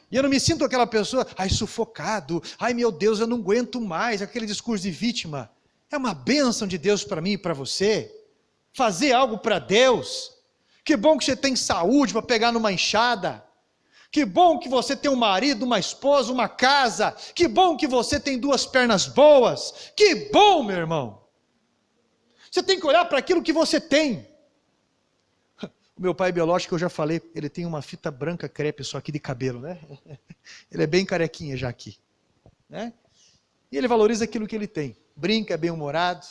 [SPEAKER 1] E eu não me sinto aquela pessoa, sufocado, meu Deus, eu não aguento mais, aquele discurso de vítima. É uma bênção de Deus para mim e para você, fazer algo para Deus. Que bom que você tem saúde para pegar numa enxada, que bom que você tem um marido, uma esposa, uma casa, que bom que você tem 2 pernas boas, que bom, meu irmão. Você tem que olhar para aquilo que você tem. O meu pai biológico, eu já falei, ele tem uma fita branca crepe só aqui de cabelo, né? Ele é bem carequinha já aqui, né? E ele valoriza aquilo que ele tem. Brinca, é bem-humorado.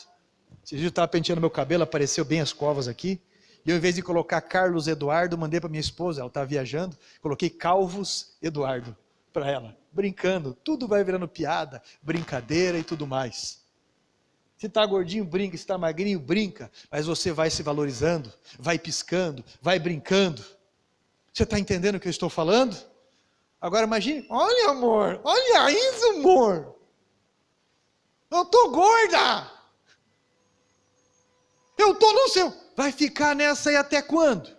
[SPEAKER 1] Esses dias eu estava penteando meu cabelo, apareceu bem as covas aqui. E eu, em vez de colocar Carlos Eduardo, mandei para minha esposa, ela estava viajando, coloquei Calvos Eduardo para ela. Brincando, tudo vai virando piada, brincadeira e tudo mais. Se está gordinho, brinca, se está magrinho, brinca. Mas você vai se valorizando, vai piscando, vai brincando. Você está entendendo o que eu estou falando? Agora imagine, olha amor, olha isso amor. Eu estou gorda. Eu estou no seu. Vai ficar nessa aí até quando?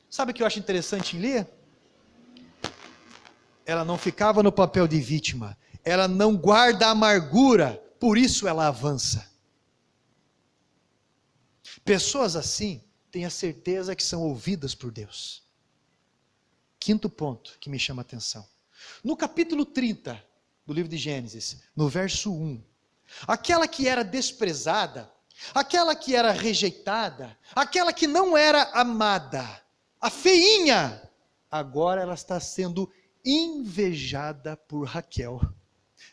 [SPEAKER 1] Sabe o que eu acho interessante em ler? ela não ficava no papel de vítima, ela não guarda amargura, por isso ela avança. Pessoas assim, tenha certeza que são ouvidas por Deus. Quinto ponto que me chama a atenção. No capítulo 30 do livro de Gênesis, no verso 1, aquela que era desprezada, aquela que era rejeitada, aquela que não era amada, a feinha, agora ela está sendo invejada por Raquel.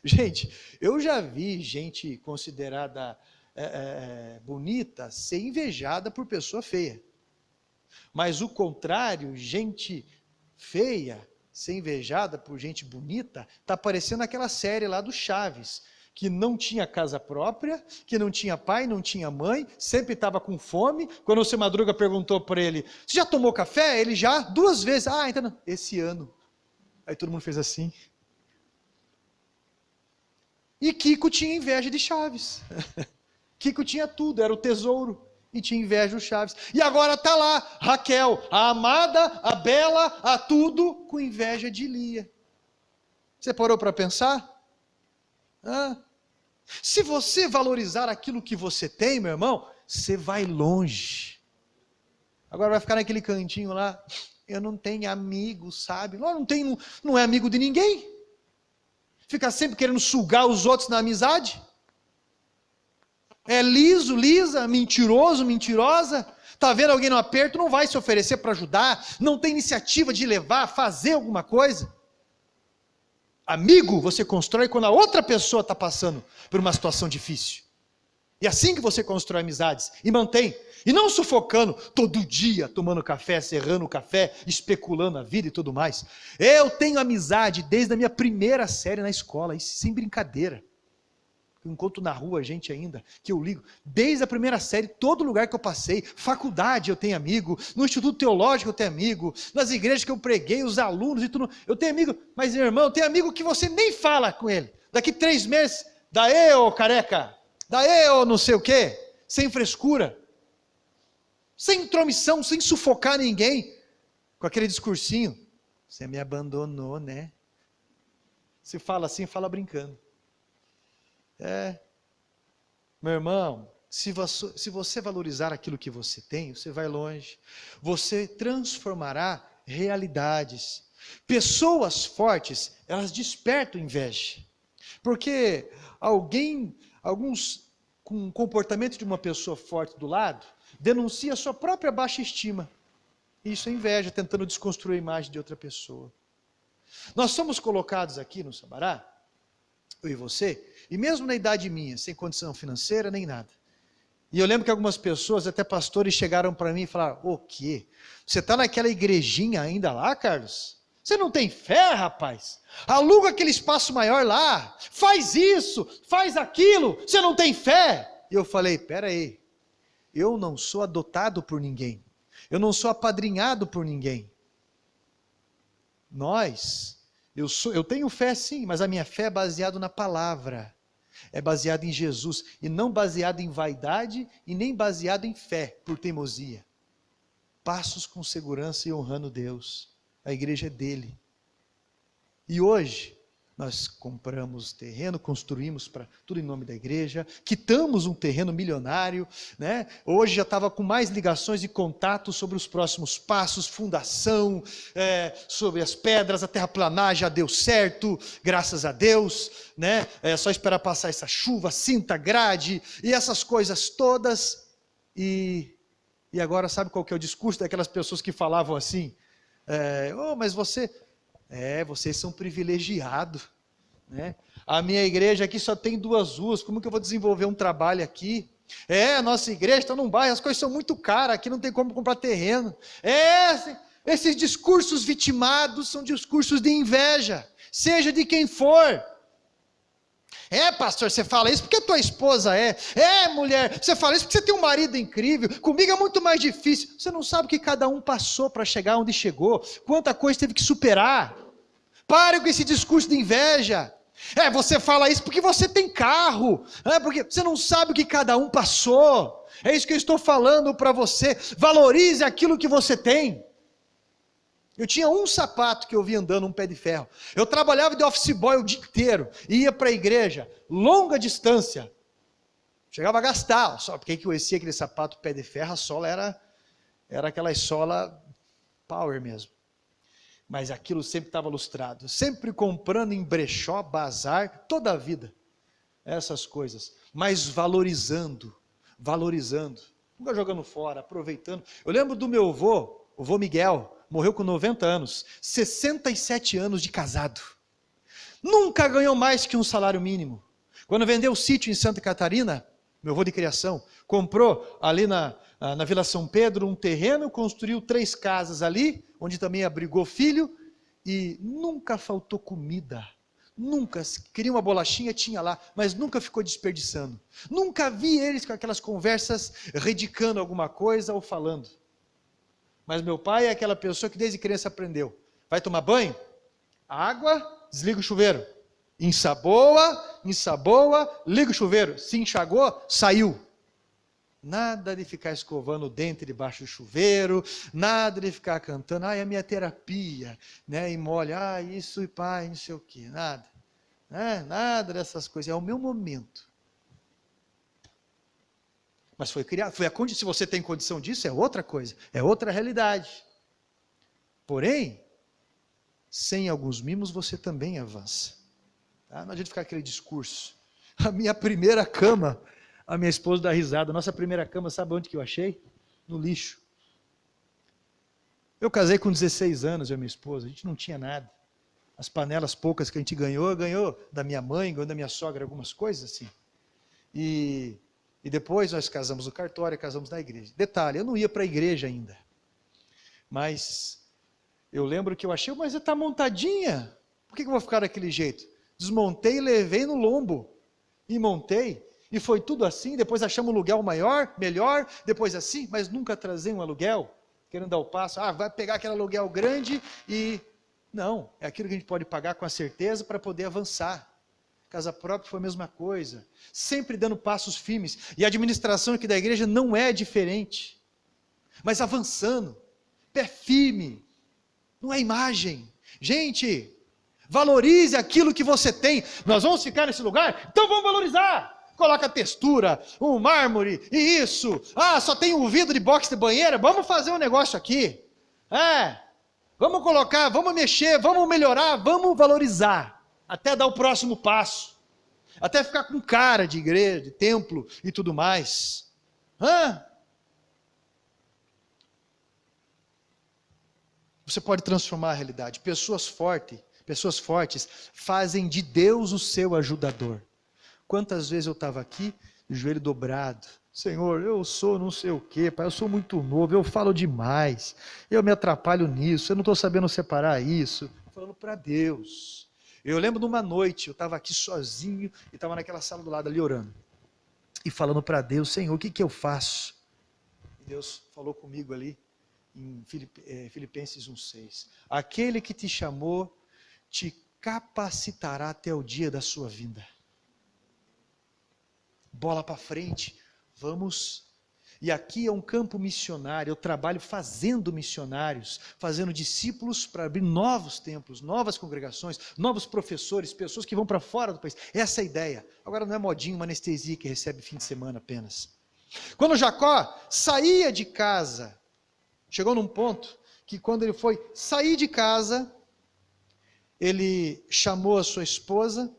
[SPEAKER 1] Gente, eu já vi gente considerada bonita ser invejada por pessoa feia. Mas o contrário, gente feia ser invejada por gente bonita, está parecendo aquela série lá do Chaves, que não tinha casa própria, que não tinha pai, não tinha mãe, sempre estava com fome. Quando o seu Madruga perguntou para ele, você já tomou café? Ele já, 2 vezes. Ah, então não. Esse ano. Aí todo mundo fez assim. E Kiko tinha inveja de Chaves. Kiko tinha tudo, era o tesouro. E tinha inveja do Chaves. E agora está lá, Raquel, a amada, a bela, a tudo, com inveja de Lia. Você parou para pensar? Se você valorizar aquilo que você tem, meu irmão, você vai longe. Agora vai ficar naquele cantinho lá, eu não tenho amigo, sabe? Não é amigo de ninguém. Fica sempre querendo sugar os outros na amizade. É liso, lisa, mentiroso, mentirosa. Está vendo alguém no aperto, não vai se oferecer para ajudar, não tem iniciativa de levar, fazer alguma coisa. Amigo você constrói quando a outra pessoa está passando por uma situação difícil. E assim que você constrói amizades e mantém. E não sufocando todo dia, tomando café, serrando o café, especulando a vida e tudo mais. Eu tenho amizade desde a minha primeira série na escola, isso sem brincadeira. Eu encontro na rua gente ainda, que eu ligo, desde a primeira série, todo lugar que eu passei, faculdade eu tenho amigo, no Instituto Teológico eu tenho amigo, nas igrejas que eu preguei, os alunos e tudo, eu tenho amigo, mas meu irmão, eu tenho amigo que você nem fala com ele, daqui 3 meses, daí ô careca, daí ô não sei o quê, sem frescura, sem intromissão, sem sufocar ninguém, com aquele discursinho, você me abandonou, né? Se fala assim, fala brincando. Meu irmão, se você valorizar aquilo que você tem, você vai longe. Você transformará realidades. Pessoas fortes, elas despertam inveja. Porque alguns com o comportamento de uma pessoa forte do lado, denuncia a sua própria baixa estima. Isso é inveja, tentando desconstruir a imagem de outra pessoa. Nós somos colocados aqui no Sabará, eu e você, e mesmo na idade minha, sem condição financeira nem nada. E eu lembro que algumas pessoas, até pastores, chegaram para mim e falaram, o quê? Você está naquela igrejinha ainda lá, Carlos? Você não tem fé, rapaz? Aluga aquele espaço maior lá, faz isso, faz aquilo, você não tem fé? E eu falei, peraí, eu não sou adotado por ninguém, eu não sou apadrinhado por ninguém. Eu tenho fé sim, mas a minha fé é baseada na palavra, é baseada em Jesus, e não baseada em vaidade, e nem baseada em fé, por teimosia. Passos com segurança e honrando Deus, a igreja é dele. E hoje, nós compramos terreno, construímos para tudo em nome da igreja, quitamos um terreno milionário, né? Hoje já estava com mais ligações e contatos sobre os próximos passos, fundação, sobre as pedras, a terraplanagem já deu certo, graças a Deus, né? É só esperar passar essa chuva, cinta, grade e essas coisas todas. E agora sabe qual que é o discurso daquelas pessoas que falavam assim? Mas vocês são privilegiados, né? A minha igreja aqui só tem 2 ruas, como que eu vou desenvolver um trabalho aqui? A nossa igreja está num bairro, as coisas são muito caras, aqui não tem como comprar terreno. Esses discursos vitimados são discursos de inveja, seja de quem for. Pastor, você fala isso porque a tua esposa mulher, você fala isso porque você tem um marido incrível, comigo é muito mais difícil. Você não sabe o que cada um passou para chegar onde chegou, quanta coisa teve que superar. Pare com esse discurso de inveja. Você fala isso porque você tem carro, porque você não sabe o que cada um passou. É isso que eu estou falando para você. Valorize aquilo que você tem. Eu tinha um sapato que eu via andando, um pé de ferro. Eu trabalhava de office boy o dia inteiro, ia para a igreja, longa distância. Chegava a gastar, só porque que eu conhecia aquele sapato pé de ferro, a sola era aquela sola power mesmo. Mas aquilo sempre estava lustrado, sempre comprando em brechó, bazar, toda a vida. Essas coisas, mas valorizando, nunca jogando fora, aproveitando. Eu lembro do meu avô, o avô Miguel, morreu com 90 anos, 67 anos de casado. Nunca ganhou mais que um salário mínimo. Quando vendeu o sítio em Santa Catarina, meu avô de criação, comprou ali na Vila São Pedro um terreno, construiu 3 casas ali, onde também abrigou filho, e nunca faltou comida. Nunca, se queria uma bolachinha, tinha lá, mas nunca ficou desperdiçando. Nunca vi eles com aquelas conversas redicando alguma coisa ou falando. Mas meu pai é aquela pessoa que desde criança aprendeu. Vai tomar banho? Água, desliga o chuveiro. Ensaboa, liga o chuveiro. Se enxagou, saiu. Nada de ficar escovando o dente debaixo do chuveiro, nada de ficar cantando, é a minha terapia, né? E molha, isso e pai, não sei o quê, nada. Nada dessas coisas, é o meu momento. Mas foi criado, se você tem condição disso, é outra coisa, é outra realidade. Porém, sem alguns mimos você também avança. Tá? Não adianta ficar aquele discurso. A minha primeira cama, a minha esposa dá risada, a nossa primeira cama, sabe onde que eu achei? No lixo. Eu casei com 16 anos, eu e minha esposa, a gente não tinha nada. As panelas poucas que a gente ganhou da minha mãe, ganhou da minha sogra, algumas coisas assim. E depois nós casamos no cartório, casamos na igreja. Detalhe, eu não ia para a igreja ainda. Mas eu lembro que eu achei, mas está montadinha. Por que eu vou ficar daquele jeito? Desmontei e levei no lombo. E montei. E foi tudo assim. Depois achamos um aluguel maior, melhor. Depois assim, mas nunca trazei um aluguel. Querendo dar o passo. Vai pegar aquele aluguel grande e... Não, é aquilo que a gente pode pagar com a certeza para poder avançar. Casa própria foi a mesma coisa, sempre dando passos firmes, e a administração aqui da igreja não é diferente, mas avançando, pé firme, não é imagem. Gente, valorize aquilo que você tem. Nós vamos ficar nesse lugar? Então vamos valorizar. Coloca textura, um mármore, e isso, só tem um vidro de box de banheira, vamos fazer um negócio aqui, vamos colocar, vamos mexer, vamos melhorar, vamos valorizar, até dar o próximo passo, até ficar com cara de igreja, de templo e tudo mais. Você pode transformar a realidade. Pessoas fortes fazem de Deus o seu ajudador. Quantas vezes eu estava aqui, de joelho dobrado, Senhor, eu sou não sei o que, pai, eu sou muito novo, eu falo demais, eu me atrapalho nisso, eu não estou sabendo separar isso, falando para Deus. Eu lembro de uma noite, eu estava aqui sozinho, e estava naquela sala do lado ali orando, e falando para Deus, Senhor, o que eu faço? E Deus falou comigo ali, em Filipenses 1,6, aquele que te chamou, te capacitará até o dia da sua vinda. Bola para frente, vamos. E aqui é um campo missionário, eu trabalho fazendo missionários, fazendo discípulos para abrir novos templos, novas congregações, novos professores, pessoas que vão para fora do país. Essa é a ideia. Agora não é modinho, uma anestesia que recebe fim de semana apenas. Quando Jacó saía de casa, chegou num ponto que quando ele foi sair de casa, ele chamou a sua esposa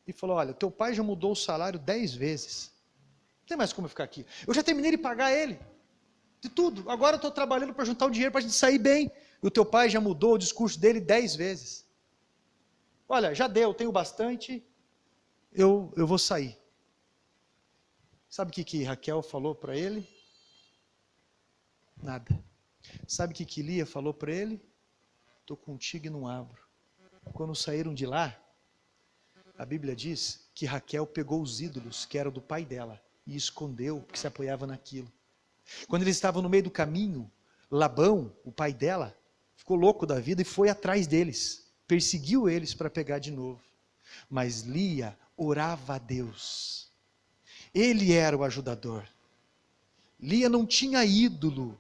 [SPEAKER 1] e falou, olha, teu pai já mudou o salário 10 vezes. Não tem mais como eu ficar aqui. Eu já terminei de pagar ele. De tudo. Agora eu estou trabalhando para juntar o dinheiro para a gente sair bem. E o teu pai já mudou o discurso dele 10 vezes. Olha, já deu, tenho bastante. Eu vou sair. Sabe o que Raquel falou para ele? Nada. Sabe o que Lia falou para ele? Estou contigo e não abro. Quando saíram de lá, a Bíblia diz que Raquel pegou os ídolos que eram do pai dela e escondeu, porque se apoiava naquilo. Quando eles estavam no meio do caminho, Labão, o pai dela, ficou louco da vida e foi atrás deles, perseguiu eles para pegar de novo. Mas Lia orava a Deus. Ele era o ajudador. Lia não tinha ídolo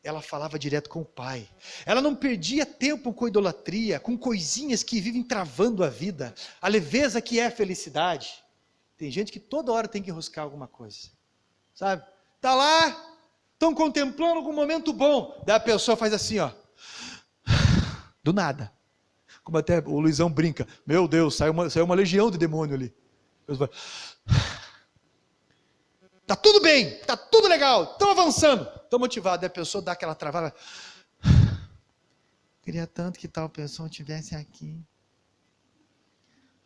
[SPEAKER 1] ela falava direto com o Pai. Ela não perdia tempo com idolatria, com coisinhas que vivem travando a vida, a leveza que é a felicidade. Tem gente que toda hora tem que enroscar alguma coisa, sabe? Está lá, estão contemplando algum momento bom, daí a pessoa faz assim, ó, do nada. Como até o Luizão brinca, meu Deus, saiu uma legião de demônio ali. Está tudo bem, está tudo legal, estão avançando, estão motivados. Aí a pessoa dá aquela travada. Queria tanto que tal pessoa estivesse aqui.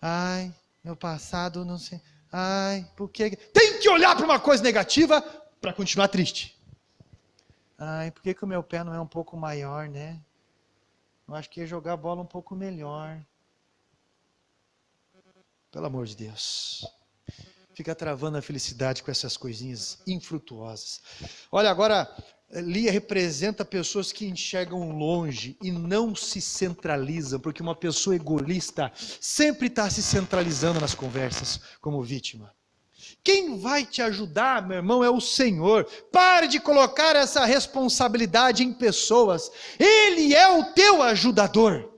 [SPEAKER 1] Ai, meu passado, não sei. Ai, por que... Tem que olhar para uma coisa negativa para continuar triste. Ai, por que o meu pé não é um pouco maior, né? Eu acho que ia jogar a bola um pouco melhor. Pelo amor de Deus. Fica travando a felicidade com essas coisinhas infrutuosas. Olha, agora, Lia representa pessoas que enxergam longe e não se centralizam, porque uma pessoa egoísta sempre está se centralizando nas conversas como vítima. Quem vai te ajudar, meu irmão, é o Senhor. Pare de colocar essa responsabilidade em pessoas. Ele é o teu ajudador.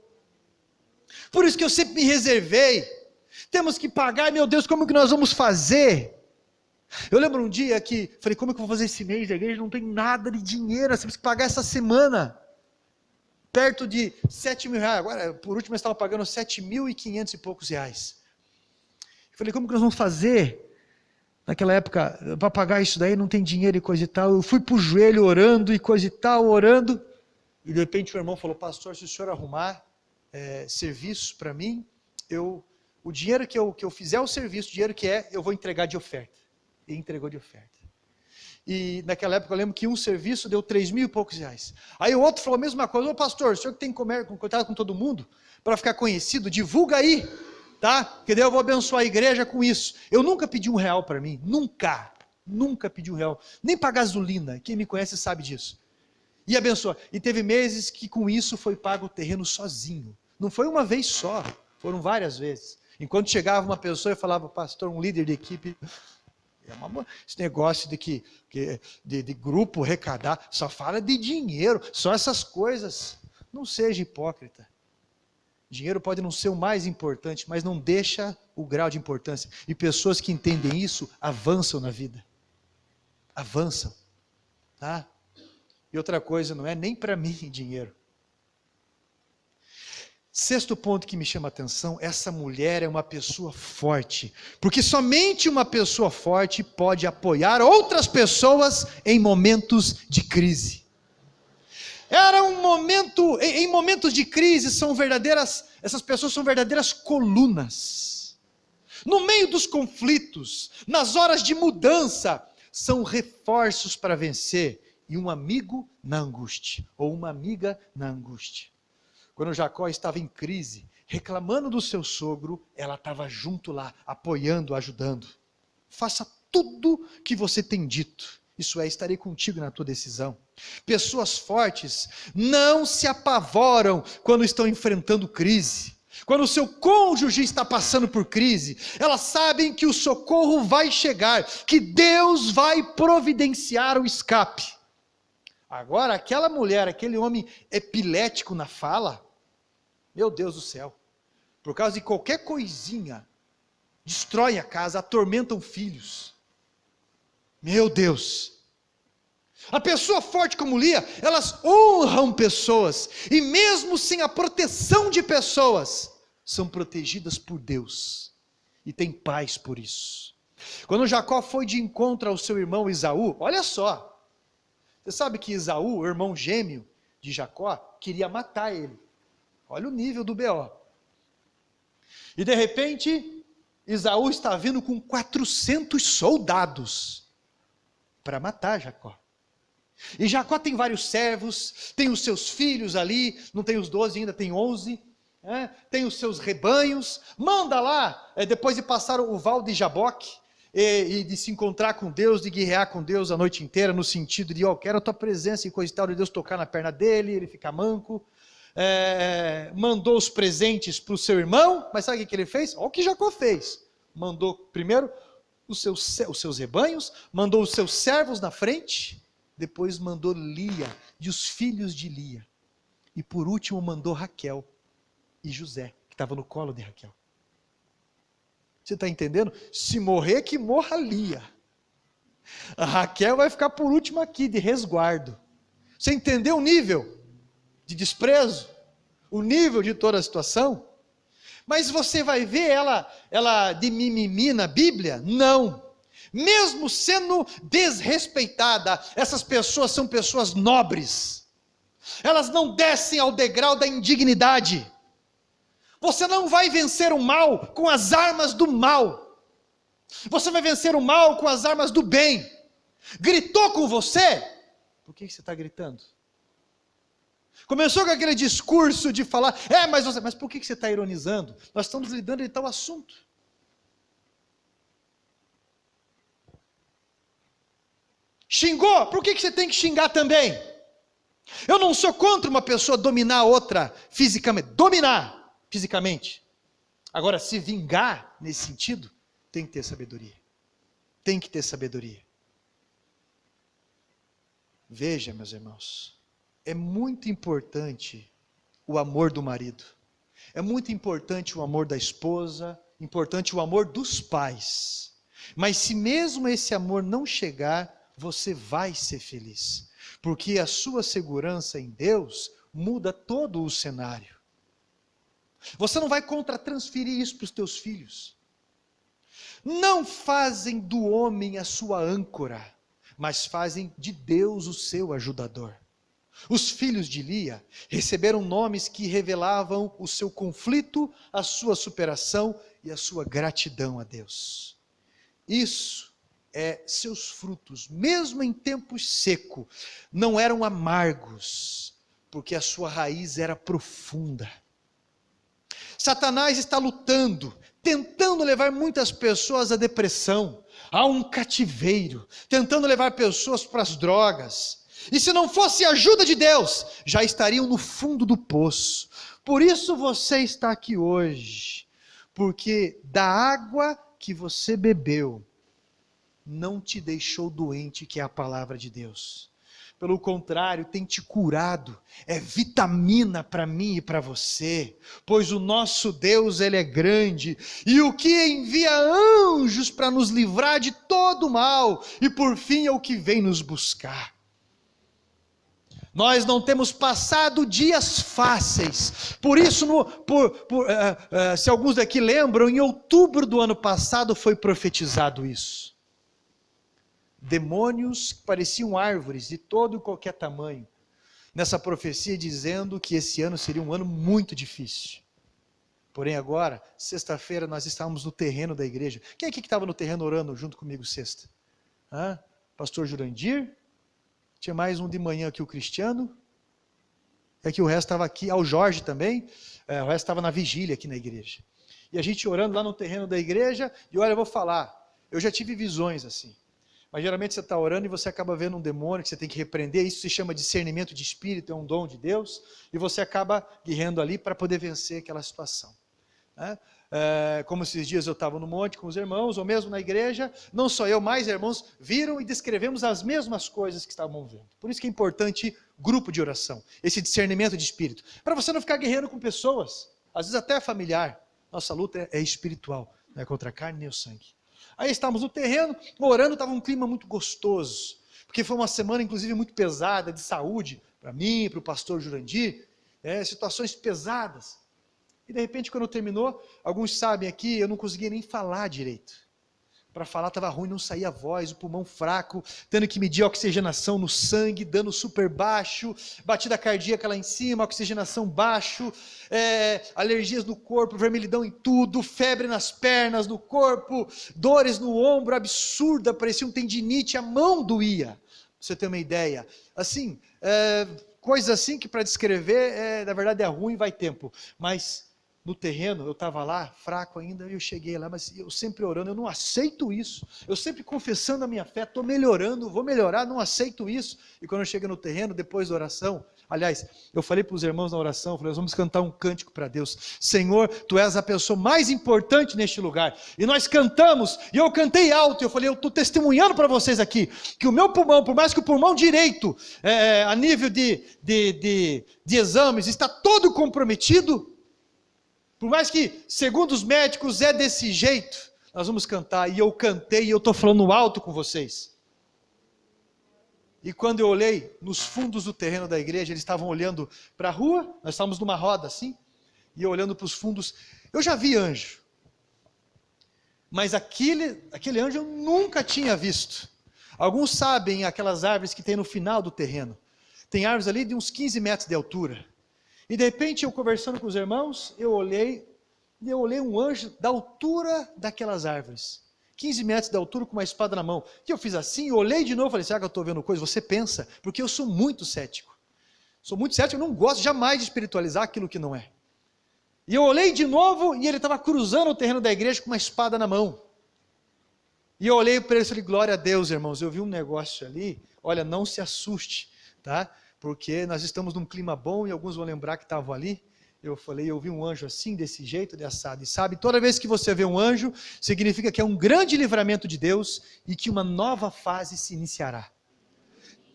[SPEAKER 1] Por isso que eu sempre me reservei. Temos que pagar, meu Deus, como que nós vamos fazer? Eu lembro um dia que, falei, como é que eu vou fazer esse mês? A igreja não tem nada de dinheiro, nós temos que pagar essa semana. Perto de 7 mil reais, agora, por último, eu estava pagando 7.500 e poucos reais. Eu falei, como que nós vamos fazer? Naquela época, para pagar isso daí, não tem dinheiro e coisa e tal. Eu fui para o joelho orando e coisa e tal, orando. E de repente o irmão falou, pastor, se o senhor arrumar serviço para mim, o dinheiro que eu fizer o serviço, o dinheiro que eu vou entregar de oferta. E entregou de oferta. E naquela época eu lembro que um serviço deu 3 mil e poucos reais. Aí o outro falou a mesma coisa, ô pastor, o senhor que tem contato com todo mundo, para ficar conhecido, divulga aí, tá? Que daí eu vou abençoar a igreja com isso. Eu nunca pedi R$1 para mim, nunca pedi R$1, nem para gasolina, quem me conhece sabe disso. E abençoa. E teve meses que com isso foi pago o terreno sozinho. Não foi uma vez só, foram várias vezes. Enquanto chegava uma pessoa e falava, pastor, um líder de equipe, esse negócio de grupo arrecadar, só fala de dinheiro, só essas coisas. Não seja hipócrita. Dinheiro pode não ser o mais importante, mas não deixa o grau de importância. E pessoas que entendem isso, avançam na vida. Avançam. Tá? E outra coisa, não é nem para mim dinheiro. Sexto ponto que me chama a atenção, essa mulher é uma pessoa forte, porque somente uma pessoa forte pode apoiar outras pessoas em momentos de crise. Era um momento, em momentos de crise, essas pessoas são verdadeiras colunas. No meio dos conflitos, nas horas de mudança, são reforços para vencer, e um amigo na angústia, ou uma amiga na angústia. Quando Jacó estava em crise, reclamando do seu sogro, ela estava junto lá, apoiando, ajudando. Faça tudo que você tem dito. Isso é, estarei contigo na tua decisão. Pessoas fortes não se apavoram quando estão enfrentando crise. Quando o seu cônjuge está passando por crise, elas sabem que o socorro vai chegar, que Deus vai providenciar o escape. Agora, aquela mulher, aquele homem epilético na fala, meu Deus do céu, por causa de qualquer coisinha, destrói a casa, atormentam filhos. Meu Deus. A pessoa forte como Lia, elas honram pessoas, e mesmo sem a proteção de pessoas, são protegidas por Deus, e têm paz por isso. Quando Jacó foi de encontro ao seu irmão Esaú, olha só, você sabe que Esaú, o irmão gêmeo de Jacó, queria matar ele. Olha o nível do BO. E de repente, Esaú está vindo com 400 soldados para matar Jacó. E Jacó tem vários servos, tem os seus filhos ali, não tem os 12 ainda, tem 11, tem os seus rebanhos, manda lá, depois de passar o val de Jaboque, e de se encontrar com Deus, de guerrear com Deus a noite inteira, no sentido de, quero a tua presença e coisa e tal, de Deus tocar na perna dele, ele fica manco. Mandou os presentes para o seu irmão, mas sabe o que ele fez? Olha o que Jacó fez. Mandou primeiro os seus rebanhos, mandou os seus servos na frente, depois mandou Lia e os filhos de Lia. E por último mandou Raquel e José, que estava no colo de Raquel. Você está entendendo? Se morrer, que morra Lia. A Raquel vai ficar por último aqui, de resguardo. Você entendeu o nível de desprezo? O nível de toda a situação? Mas você vai ver ela de mimimi na Bíblia? Não. Mesmo sendo desrespeitada, essas pessoas são pessoas nobres. Elas não descem ao degrau da indignidade. Você não vai vencer o mal com as armas do mal. Você vai vencer o mal com as armas do bem. Gritou com você? Por que você está gritando? Começou com aquele discurso de falar, mas por que você está ironizando? Nós estamos lidando de tal assunto. Xingou? Por que você tem que xingar também? Eu não sou contra uma pessoa dominar a outra fisicamente. Dominar fisicamente. Agora, se vingar nesse sentido, tem que ter sabedoria. Tem que ter sabedoria. Veja, meus irmãos, é muito importante o amor do marido. É muito importante o amor da esposa, importante o amor dos pais. Mas se mesmo esse amor não chegar, você vai ser feliz. Porque a sua segurança em Deus muda todo o cenário. Você não vai transferir isso para os teus filhos. Não fazem do homem a sua âncora, mas fazem de Deus o seu ajudador. Os filhos de Lia receberam nomes que revelavam o seu conflito, a sua superação e a sua gratidão a Deus. Isso seus frutos, mesmo em tempo seco, não eram amargos, porque a sua raiz era profunda. Satanás está lutando, tentando levar muitas pessoas à depressão, a um cativeiro, tentando levar pessoas para as drogas. E se não fosse a ajuda de Deus, já estariam no fundo do poço. Por isso você está aqui hoje, porque da água que você bebeu, não te deixou doente, que é a palavra de Deus. Pelo contrário, tem te curado, é vitamina para mim e para você, pois o nosso Deus, Ele é grande, e o que envia anjos para nos livrar de todo mal, e por fim é o que vem nos buscar. Nós não temos passado dias fáceis, por isso, se alguns daqui lembram, em outubro do ano passado foi profetizado isso. Demônios que pareciam árvores de todo e qualquer tamanho, nessa profecia dizendo que esse ano seria um ano muito difícil. Porém agora, sexta-feira, nós estávamos no terreno da igreja. Quem aqui que estava no terreno orando junto comigo sexta? Pastor Jurandir, tinha mais um de manhã aqui, o Cristiano, é que o resto estava aqui, o Jorge também, o resto estava na vigília aqui na igreja. E a gente orando lá no terreno da igreja, e olha, eu vou falar, eu já tive visões assim. Mas geralmente você está orando e você acaba vendo um demônio que você tem que repreender, isso se chama discernimento de espírito, é um dom de Deus, e você acaba guerreando ali para poder vencer aquela situação. Como esses dias eu estava no monte com os irmãos, ou mesmo na igreja, não só eu, mais irmãos, viram e descrevemos as mesmas coisas que estavam vendo. Por isso que é importante grupo de oração, esse discernimento de espírito, para você não ficar guerreando com pessoas, às vezes até familiar. Nossa luta é espiritual, não é contra a carne nem o sangue. Aí estávamos no terreno, orando, estava um clima muito gostoso, porque foi uma semana inclusive muito pesada de saúde, para mim, para o pastor Jurandir, situações pesadas. E de repente quando terminou, alguns sabem aqui, eu não conseguia nem falar direito. Para falar estava ruim, não saía a voz, o pulmão fraco, tendo que medir a oxigenação no sangue, dando super baixo, batida cardíaca lá em cima, oxigenação baixo, alergias no corpo, vermelhidão em tudo, febre nas pernas, no corpo, dores no ombro, absurda, parecia um tendinite, a mão doía, pra você ter uma ideia. Assim, coisa assim que para descrever, na verdade é ruim, vai tempo, mas no terreno, eu estava lá, fraco ainda, e eu cheguei lá, mas eu sempre orando, eu não aceito isso, eu sempre confessando a minha fé, estou melhorando, vou melhorar, não aceito isso. E quando eu cheguei no terreno, depois da oração, Aliás, eu falei para os irmãos na oração, eu falei, nós vamos cantar um cântico para Deus. Senhor, Tu és a pessoa mais importante neste lugar. E nós cantamos, e eu cantei alto, eu falei, eu estou testemunhando para vocês aqui, que o meu pulmão, por mais que o pulmão direito, a nível de exames, está todo comprometido, por mais que, segundo os médicos, é desse jeito, nós vamos cantar, e eu cantei, e eu estou falando alto com vocês. E quando eu olhei nos fundos do terreno da igreja, eles estavam olhando para a rua, nós estávamos numa roda assim, e eu olhando para os fundos, eu já vi anjo, mas aquele anjo eu nunca tinha visto. Alguns sabem aquelas árvores que tem no final do terreno, tem árvores ali de uns 15 metros de altura, e de repente eu conversando com os irmãos, eu olhei um anjo da altura daquelas árvores, 15 metros de altura com uma espada na mão. E eu fiz assim, olhei de novo, falei, será que eu estou vendo coisa? Você pensa, porque eu sou muito cético. Eu não gosto jamais de espiritualizar aquilo que não é. E eu olhei de novo, e ele estava cruzando o terreno da igreja com uma espada na mão. E eu olhei para ele e falei, glória a Deus, irmãos, eu vi um negócio ali, olha, não se assuste, tá? Porque nós estamos num clima bom, e alguns vão lembrar que estavam ali. Eu falei, eu vi um anjo assim, desse jeito, de assado. E sabe, toda vez que você vê um anjo, significa que é um grande livramento de Deus e que uma nova fase se iniciará.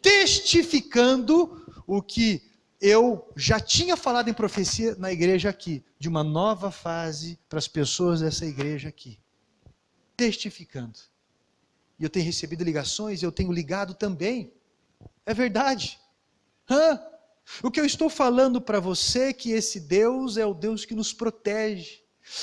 [SPEAKER 1] Testificando o que eu já tinha falado em profecia na igreja aqui, de uma nova fase para as pessoas dessa igreja aqui. Testificando. E eu tenho recebido ligações, eu tenho ligado também. É verdade. O que eu estou falando para você é que esse Deus é o Deus que nos protege,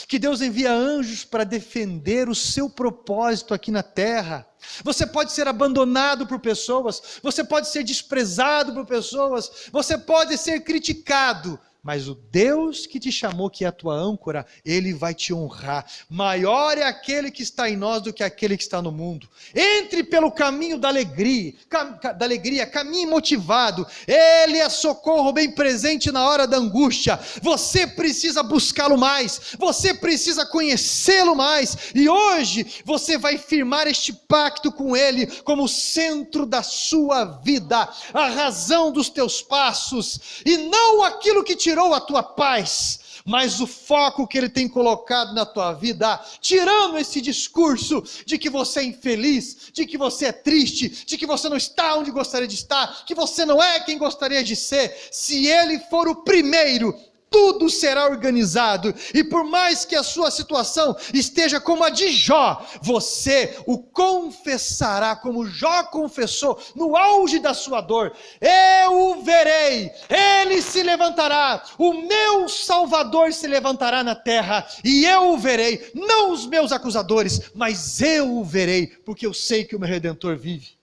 [SPEAKER 1] que Deus envia anjos para defender o seu propósito aqui na terra. Você pode ser abandonado por pessoas, você pode ser desprezado por pessoas, você pode ser criticado, mas o Deus que te chamou, que é a tua âncora, Ele vai te honrar. Maior é aquele que está em nós do que aquele que está no mundo. Entre pelo caminho da alegria, caminho motivado. Ele é socorro bem presente na hora da angústia. Você precisa buscá-lo mais, você precisa conhecê-lo mais, e hoje você vai firmar este pacto com Ele, como centro da sua vida, a razão dos teus passos, e não aquilo que tirou a tua paz, mas o foco que Ele tem colocado na tua vida, tirando esse discurso de que você é infeliz, de que você é triste, de que você não está onde gostaria de estar, que você não é quem gostaria de ser. Se Ele for o primeiro, tudo será organizado, e por mais que a sua situação esteja como a de Jó, você o confessará, como Jó confessou, no auge da sua dor. Eu o verei, ele se levantará, o meu Salvador se levantará na terra, e eu o verei, não os meus acusadores, mas eu o verei, porque eu sei que o meu Redentor vive,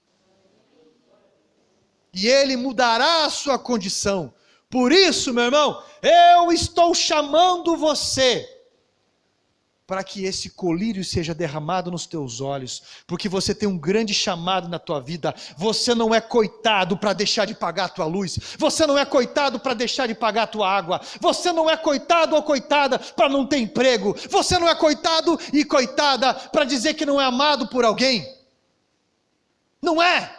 [SPEAKER 1] e ele mudará a sua condição. Por isso, meu irmão, eu estou chamando você para que esse colírio seja derramado nos teus olhos, porque você tem um grande chamado na tua vida. Você não é coitado para deixar de pagar a tua luz, você não é coitado para deixar de pagar a tua água, você não é coitado ou coitada para não ter emprego, você não é coitado e coitada para dizer que não é amado por alguém. Não é.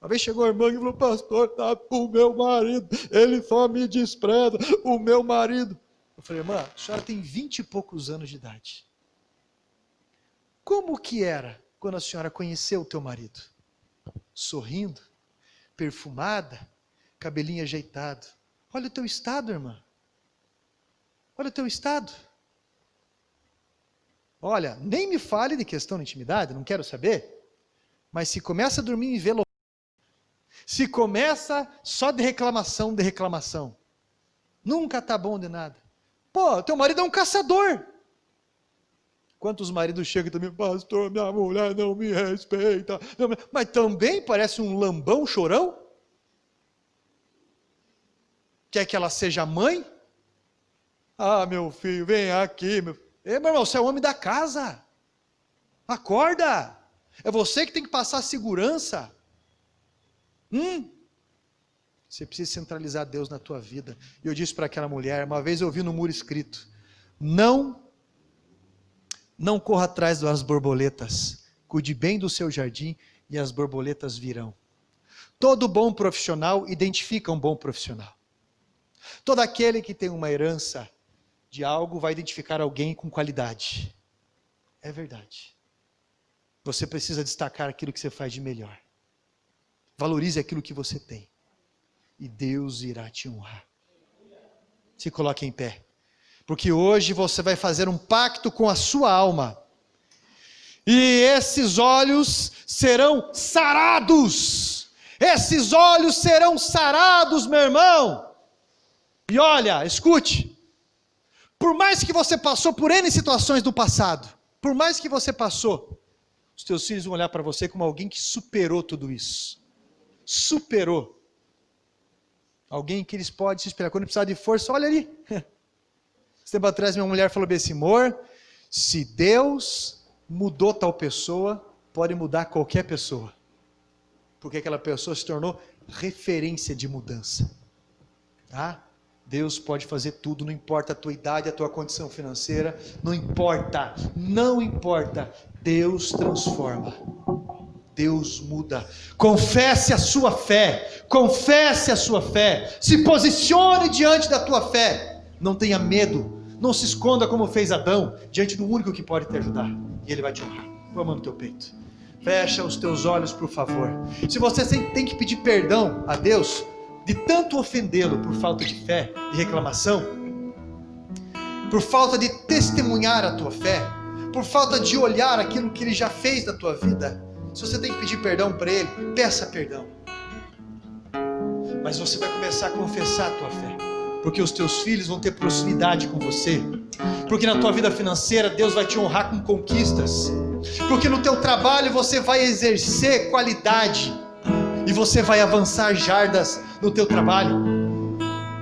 [SPEAKER 1] Uma vez chegou a irmã e falou, pastor, o meu marido, ele só me despreza, o meu marido. Eu falei, irmã, a senhora tem 20 e poucos anos de idade. Como que era quando a senhora conheceu o teu marido? Sorrindo, perfumada, cabelinho ajeitado. Olha o teu estado, irmã. Olha o teu estado. Olha, nem me fale de questão de intimidade, não quero saber. Mas se começa a dormir em velo, se começa só de reclamação, nunca está bom de nada. Pô, teu marido é um caçador. Quantos maridos chegam também, pastor, minha mulher não me respeita. Mas também parece um lambão chorão. Quer que ela seja mãe? Ah, meu filho, vem aqui. Meu irmão, você é o homem da casa. Acorda. É você que tem que passar segurança. Você precisa centralizar Deus na tua vida. E eu disse para aquela mulher, uma vez eu vi no muro escrito, não corra atrás das borboletas, cuide bem do seu jardim e as borboletas virão. Todo bom profissional identifica um bom profissional. Todo aquele que tem uma herança de algo vai identificar alguém com qualidade. É verdade. Você precisa destacar aquilo que você faz de melhor. Valorize aquilo que você tem. E Deus irá te honrar. Se coloque em pé. Porque hoje você vai fazer um pacto com a sua alma. E esses olhos serão sarados. Esses olhos serão sarados, meu irmão. E olha, escute. Por mais que você passou por N situações do passado, por mais que você passou, os teus filhos vão olhar para você como alguém que superou tudo isso. Superou. Alguém que eles podem se esperar. Quando precisar de força, olha ali. Esse tempo atrás minha mulher falou bem assim: amor, se Deus mudou tal pessoa, pode mudar qualquer pessoa. Porque aquela pessoa se tornou referência de mudança. Tá? Deus pode fazer tudo, não importa a tua idade, a tua condição financeira, não importa, Deus transforma, Deus muda. Confesse a sua fé, se posicione diante da tua fé, não tenha medo, não se esconda como fez Adão, diante do único que pode te ajudar, e Ele vai te honrar. Põe a mão no teu peito, fecha os teus olhos por favor. Se você tem que pedir perdão a Deus, de tanto ofendê-lo por falta de fé e reclamação, por falta de testemunhar a tua fé, por falta de olhar aquilo que Ele já fez na tua vida, se você tem que pedir perdão para Ele, peça perdão. Mas você vai começar a confessar a tua fé, porque os teus filhos vão ter proximidade com você, porque na tua vida financeira Deus vai te honrar com conquistas, porque no teu trabalho você vai exercer qualidade, e você vai avançar jardas no teu trabalho,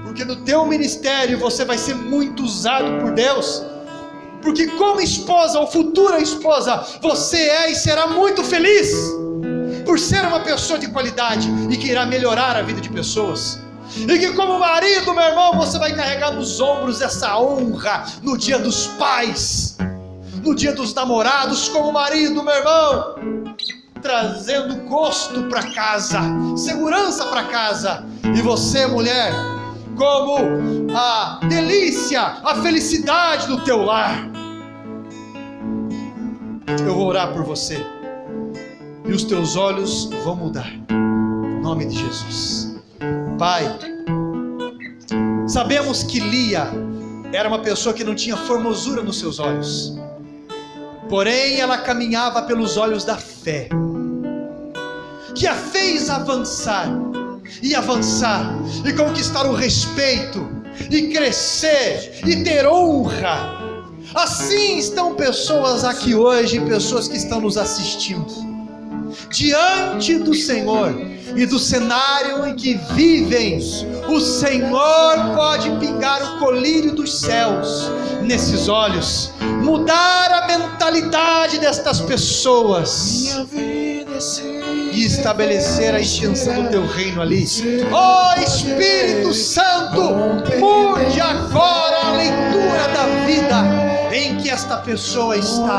[SPEAKER 1] porque no teu ministério você vai ser muito usado por Deus, porque como esposa ou futura esposa, você é e será muito feliz, por ser uma pessoa de qualidade, e que irá melhorar a vida de pessoas, e que como marido, meu irmão, você vai carregar nos ombros essa honra, no dia dos pais, no dia dos namorados, como marido, meu irmão, trazendo gosto para casa, segurança para casa, e você, mulher, como a delícia, a felicidade do teu lar. Eu vou orar por você, e os teus olhos vão mudar, em nome de Jesus. Pai, sabemos que Lia era uma pessoa que não tinha formosura nos seus olhos, porém ela caminhava pelos olhos da fé, que a fez avançar, e conquistar o respeito, e crescer, e ter honra. Assim estão pessoas aqui hoje, pessoas que estão nos assistindo, diante do Senhor, e do cenário em que vivem, o Senhor pode pingar o colírio dos céus nesses olhos, mudar a mentalidade destas pessoas, e estabelecer a extensão do teu reino ali. Ó Espírito Santo, mude agora a leitura da vida em que esta pessoa está.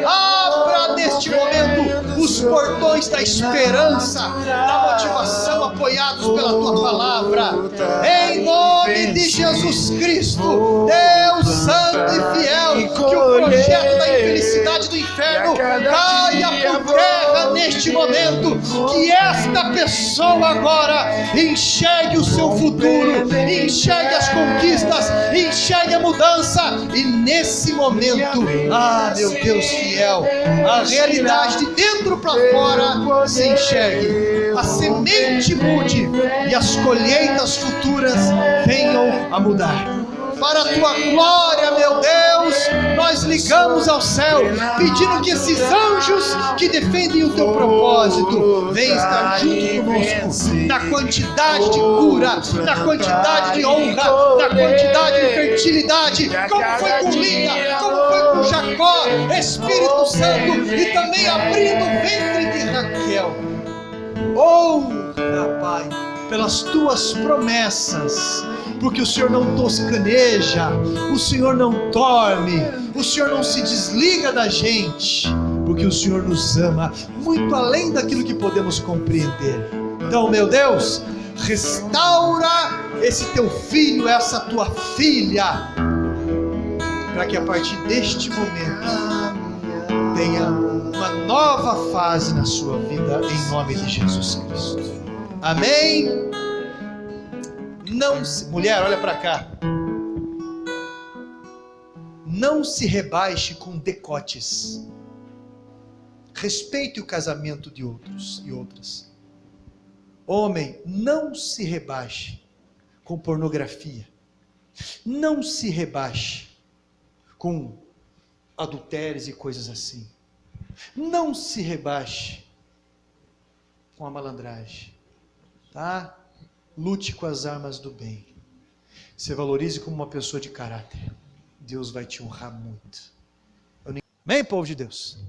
[SPEAKER 1] Abra neste momento os portões da esperança, da motivação, apoiados pela tua palavra, em nome de Jesus Cristo, Deus santo e fiel. Que o projeto da infelicidade do inferno caia por terra neste momento, que esta pessoa agora enxergue o seu futuro, enxergue as conquistas, enxergue a mudança, e nesse momento, meu Deus fiel, a realidade de dentro para fora se enxergue, a semente mude e as colheitas futuras venham a mudar. Para a tua glória, meu Deus, nós ligamos ao céu, pedindo que esses anjos que defendem o teu propósito venham estar junto conosco, na quantidade de cura, na quantidade de honra, na quantidade de fertilidade, como foi com Lia, como foi com Jacó, Espírito Santo, e também abrindo o ventre de Raquel. Honra, Pai, pelas tuas promessas, porque o Senhor não toscaneja, o Senhor não dorme, o Senhor não se desliga da gente, porque o Senhor nos ama muito além daquilo que podemos compreender. Então, meu Deus, restaura esse teu filho, essa tua filha, para que a partir deste momento tenha uma nova fase na sua vida, em nome de Jesus Cristo. Amém? Mulher, olha para cá. Não se rebaixe com decotes. Respeite o casamento de outros e outras. Homem, não se rebaixe com pornografia. Não se rebaixe com adultérios e coisas assim. Não se rebaixe com a malandragem, tá? Lute com as armas do bem. Se valorize como uma pessoa de caráter. Deus vai te honrar muito. Amém, povo de Deus?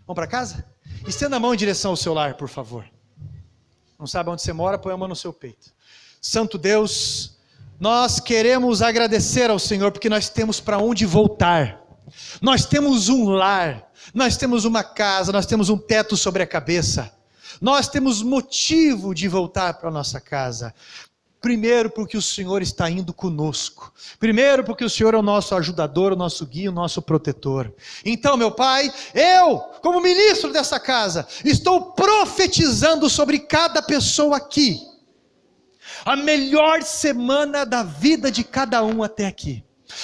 [SPEAKER 1] Vamos para casa? Estenda a mão em direção ao seu lar, por favor. Não sabe onde você mora? Põe a mão no seu peito. Santo Deus, nós queremos agradecer ao Senhor, porque nós temos para onde voltar. Nós temos um lar, nós temos uma casa, nós temos um teto sobre a cabeça. Nós temos motivo de voltar para a nossa casa. Primeiro porque o Senhor está indo conosco. Primeiro porque o Senhor é o nosso ajudador, o nosso guia, o nosso protetor. Então, meu Pai, eu, como ministro dessa casa, estou profetizando sobre cada pessoa aqui a melhor semana da vida de cada um até aqui.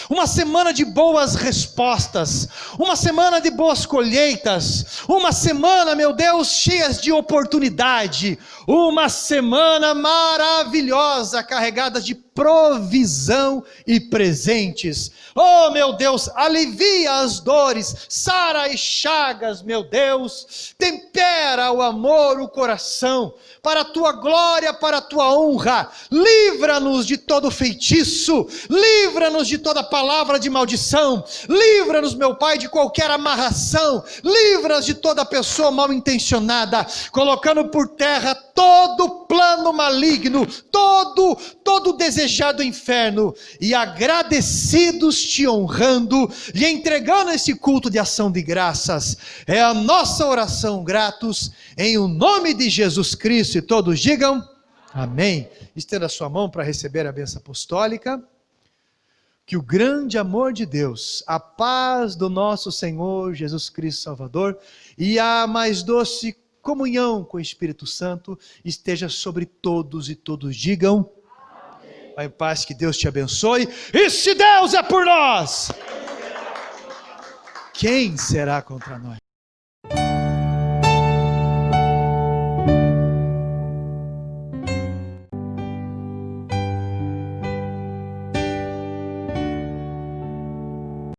[SPEAKER 1] Uma semana de boas respostas, uma semana de boas colheitas, uma semana, meu Deus, cheia de oportunidade, uma semana maravilhosa, carregada de provisão e presentes. Oh, meu Deus, alivia as dores, sara as chagas, meu Deus, tempera o amor, o coração, para a tua glória, para a tua honra. Livra-nos de todo feitiço, livra-nos de toda palavra de maldição, livra-nos, meu Pai, de qualquer amarração, livra-nos de toda pessoa mal intencionada, colocando por terra todo plano maligno, todo desejado inferno, e agradecidos te honrando, e entregando esse culto de ação de graças. É a nossa oração, gratos, em o nome de Jesus Cristo, e todos digam amém. Estenda a sua mão para receber a bênção apostólica. Que o grande amor de Deus, a paz do nosso Senhor Jesus Cristo Salvador e a mais doce comunhão com o Espírito Santo esteja sobre todos, e todos digam amém. Vai em paz, que Deus te abençoe. E se Deus é por nós, quem será contra nós?